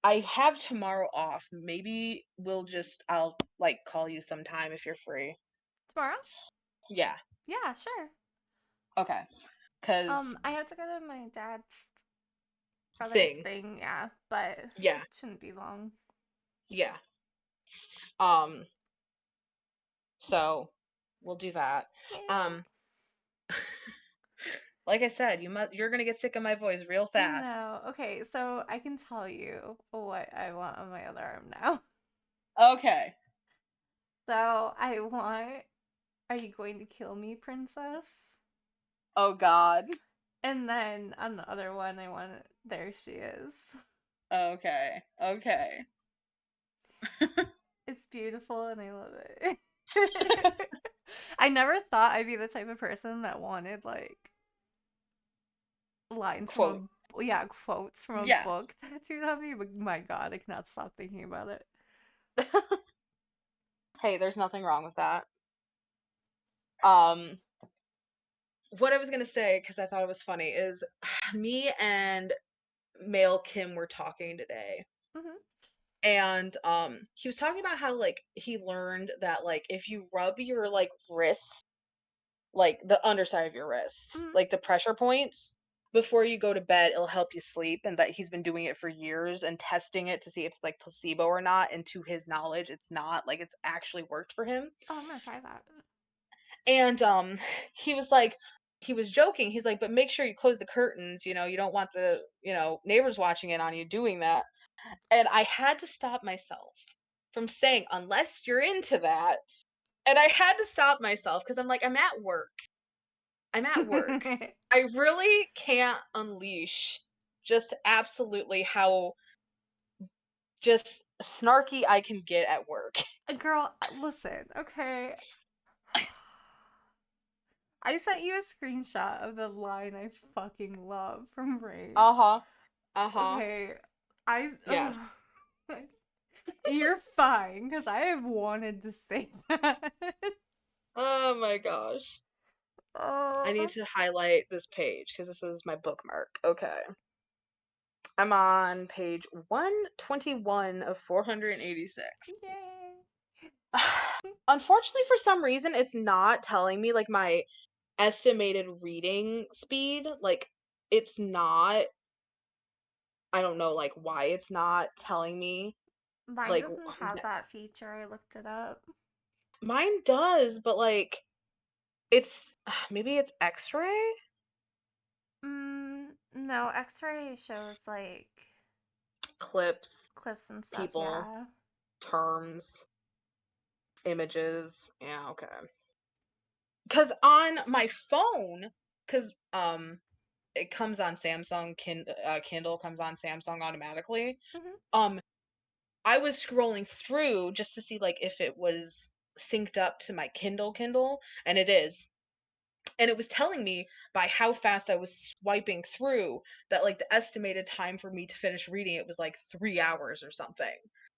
A: I have tomorrow off. Maybe I'll like call you sometime if you're free.
B: Tomorrow?
A: Yeah.
B: Yeah, sure.
A: Okay. Cause
B: I have to go to my dad's brother's
A: thing.
B: thing, yeah, but it
A: Yeah.
B: shouldn't be long.
A: Yeah. Um so we'll do that.
B: Yeah.
A: Um like I said, you're going to get sick of my voice real fast.
B: No. Okay, so I can tell you what I want on my other arm now.
A: Okay.
B: So I want Are You Going to Kill Me, Princess?
A: Oh god.
B: And then on the other one, I want There She Is.
A: Okay. Okay.
B: It's beautiful and I love it. I never thought I'd be the type of person that wanted, like, lines from
A: quote.
B: a yeah, quotes from a
A: Yeah.
B: book tattooed on me, but my God, I cannot stop thinking about it.
A: Hey, there's nothing wrong with that. Um, what I was gonna say, because I thought it was funny, is me and male Kim were talking today,
B: Hmm.
A: and he was talking about how like he learned that like if you rub your like wrist, like the underside of your wrist,
B: Hmm.
A: like the pressure points before you go to bed, it'll help you sleep, and that he's been doing it for years and testing it to see if it's like placebo or not, and to his knowledge it's not, like it's actually worked for him.
B: Oh, I'm gonna try that.
A: And he was like, he was joking, he's like, but make sure you close the curtains, you don't want the neighbors watching in on you doing that. And I had to stop myself from saying, unless you're into that. And I had to stop myself because I'm like, I'm at work. I really can't unleash just absolutely how just snarky I can get at work.
B: Girl, listen, okay. I sent you a screenshot of the line I fucking love from Raid.
A: Uh-huh. Uh-huh.
B: Okay, I.
A: Yes.
B: You're fine, because I have wanted to say that.
A: Oh my gosh. I need
B: Oh,
A: to highlight this page because this is my bookmark. Okay. I'm on page 121 of 486.
B: yay.
A: Unfortunately, for some reason, it's not telling me like my estimated reading speed. Like, it's not, I don't know, like, why it's not telling me.
B: Mine
A: Like,
B: doesn't have that feature. I looked it up.
A: mine does, but like, it's maybe it's X-ray
B: No, X-ray shows like
A: clips,
B: clips and stuff.
A: people,
B: Yeah.
A: terms, images. Yeah, okay. Because on my phone, because it comes on Samsung, Kindle comes on Samsung automatically.
B: Hmm.
A: Um, I was scrolling through just to see like if it was synced up to my Kindle, and it is. And it was telling me by how fast I was swiping through that like the estimated time for me to finish reading it was like 3 hours or something.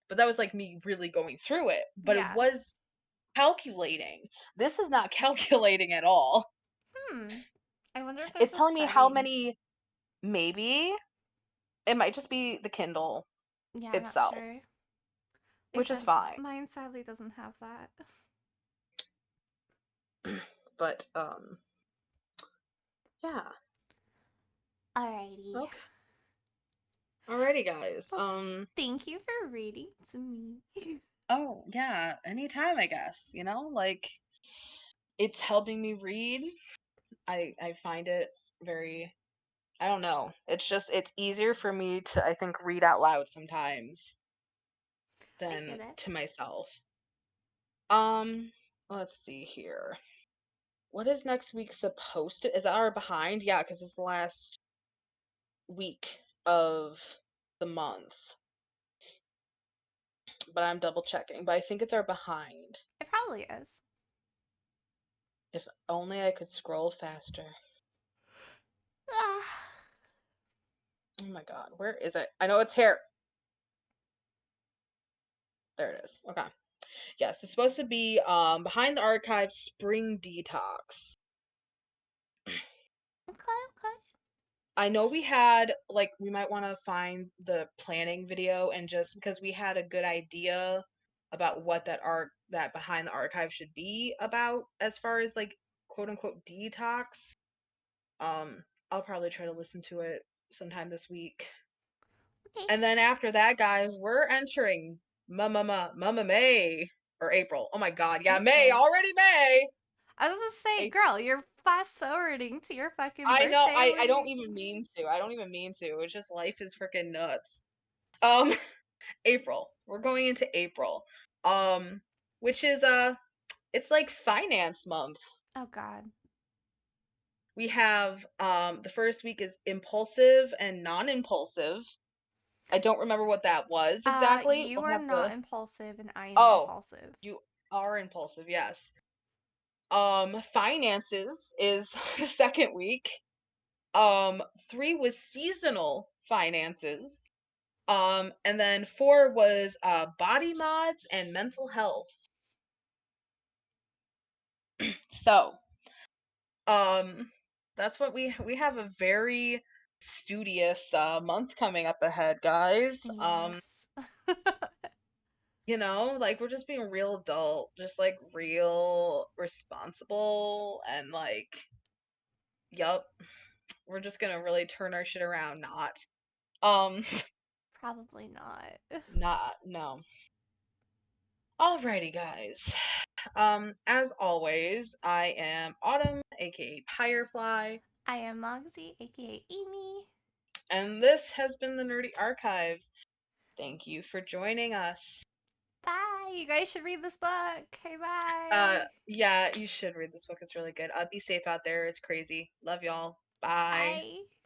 A: But that was like me really going through it. But it
B: Yeah.
A: was calculating. This is not calculating at all.
B: Hmm. I wonder if there's
A: It's
B: a
A: telling me how
B: setting.
A: many, maybe it might just be the Kindle
B: Yeah, I'm not
A: itself,
B: sure. They
A: which is
B: said
A: fine.
B: mine sadly doesn't have that.
A: But yeah.
B: Alrighty.
A: Okay. Alrighty, guys.
B: Well, thank you for reading to me.
A: Oh yeah, anytime I guess. Like it's helping me read. I find it very, I don't know. It's easier for me to I think read out loud sometimes
B: I
A: than
B: get it.
A: to myself. Um, let's see here. What is next week supposed to? Is that our behind? Yeah, because it's the last week of the month. But I'm double checking. But I think it's our behind.
B: It probably is.
A: If only I could scroll faster.
B: Ah.
A: Oh my god, where is it? I know it's here. There it is. Okay. Yes, it's supposed to be behind the archives spring detox.
B: Okay, okay.
A: I know we had like we might want to find the planning video and just because we had a good idea about what that behind the archive should be about as far as like quote unquote detox. I'll probably try to listen to it sometime this week.
B: Okay.
A: And then after that, guys, we're entering Mama May or April. Oh my god, yeah, May,
B: April.
A: already May.
B: I was gonna say, girl, you're fast forwarding to your fucking
A: I know.
B: birthday
A: I don't
B: week.
A: even mean to. I don't even mean to. It's just life is freaking nuts. Um, April. We're going into April. Um, which is it's like finance month.
B: Oh God.
A: We have the first week is impulsive and non-impulsive. I don't remember what that was exactly.
B: You
A: We'll
B: are
A: have
B: not
A: to.
B: impulsive and I am
A: Oh,
B: impulsive.
A: you are impulsive. Yes. Finances is the second week. Three was seasonal finances. And then four was body mods and mental health. So, um, that's what we have a very studious month coming up ahead, guys.
B: Yes.
A: Like we're just being real adult, just like real responsible and like, yup, we're just gonna really turn our shit around, not. Um,
B: Probably not.
A: not no. Alrighty, guys. As always, I am Autumn, aka Firefly,
B: I am Moxie, aka Amy.
A: and this has been the Nerdy Archives. Thank you for joining us.
B: Bye. You guys should read this book. Okay, bye.
A: Yeah, you should read this book. It's really good. Be safe out there. It's crazy. Love y'all. Bye.
B: Bye.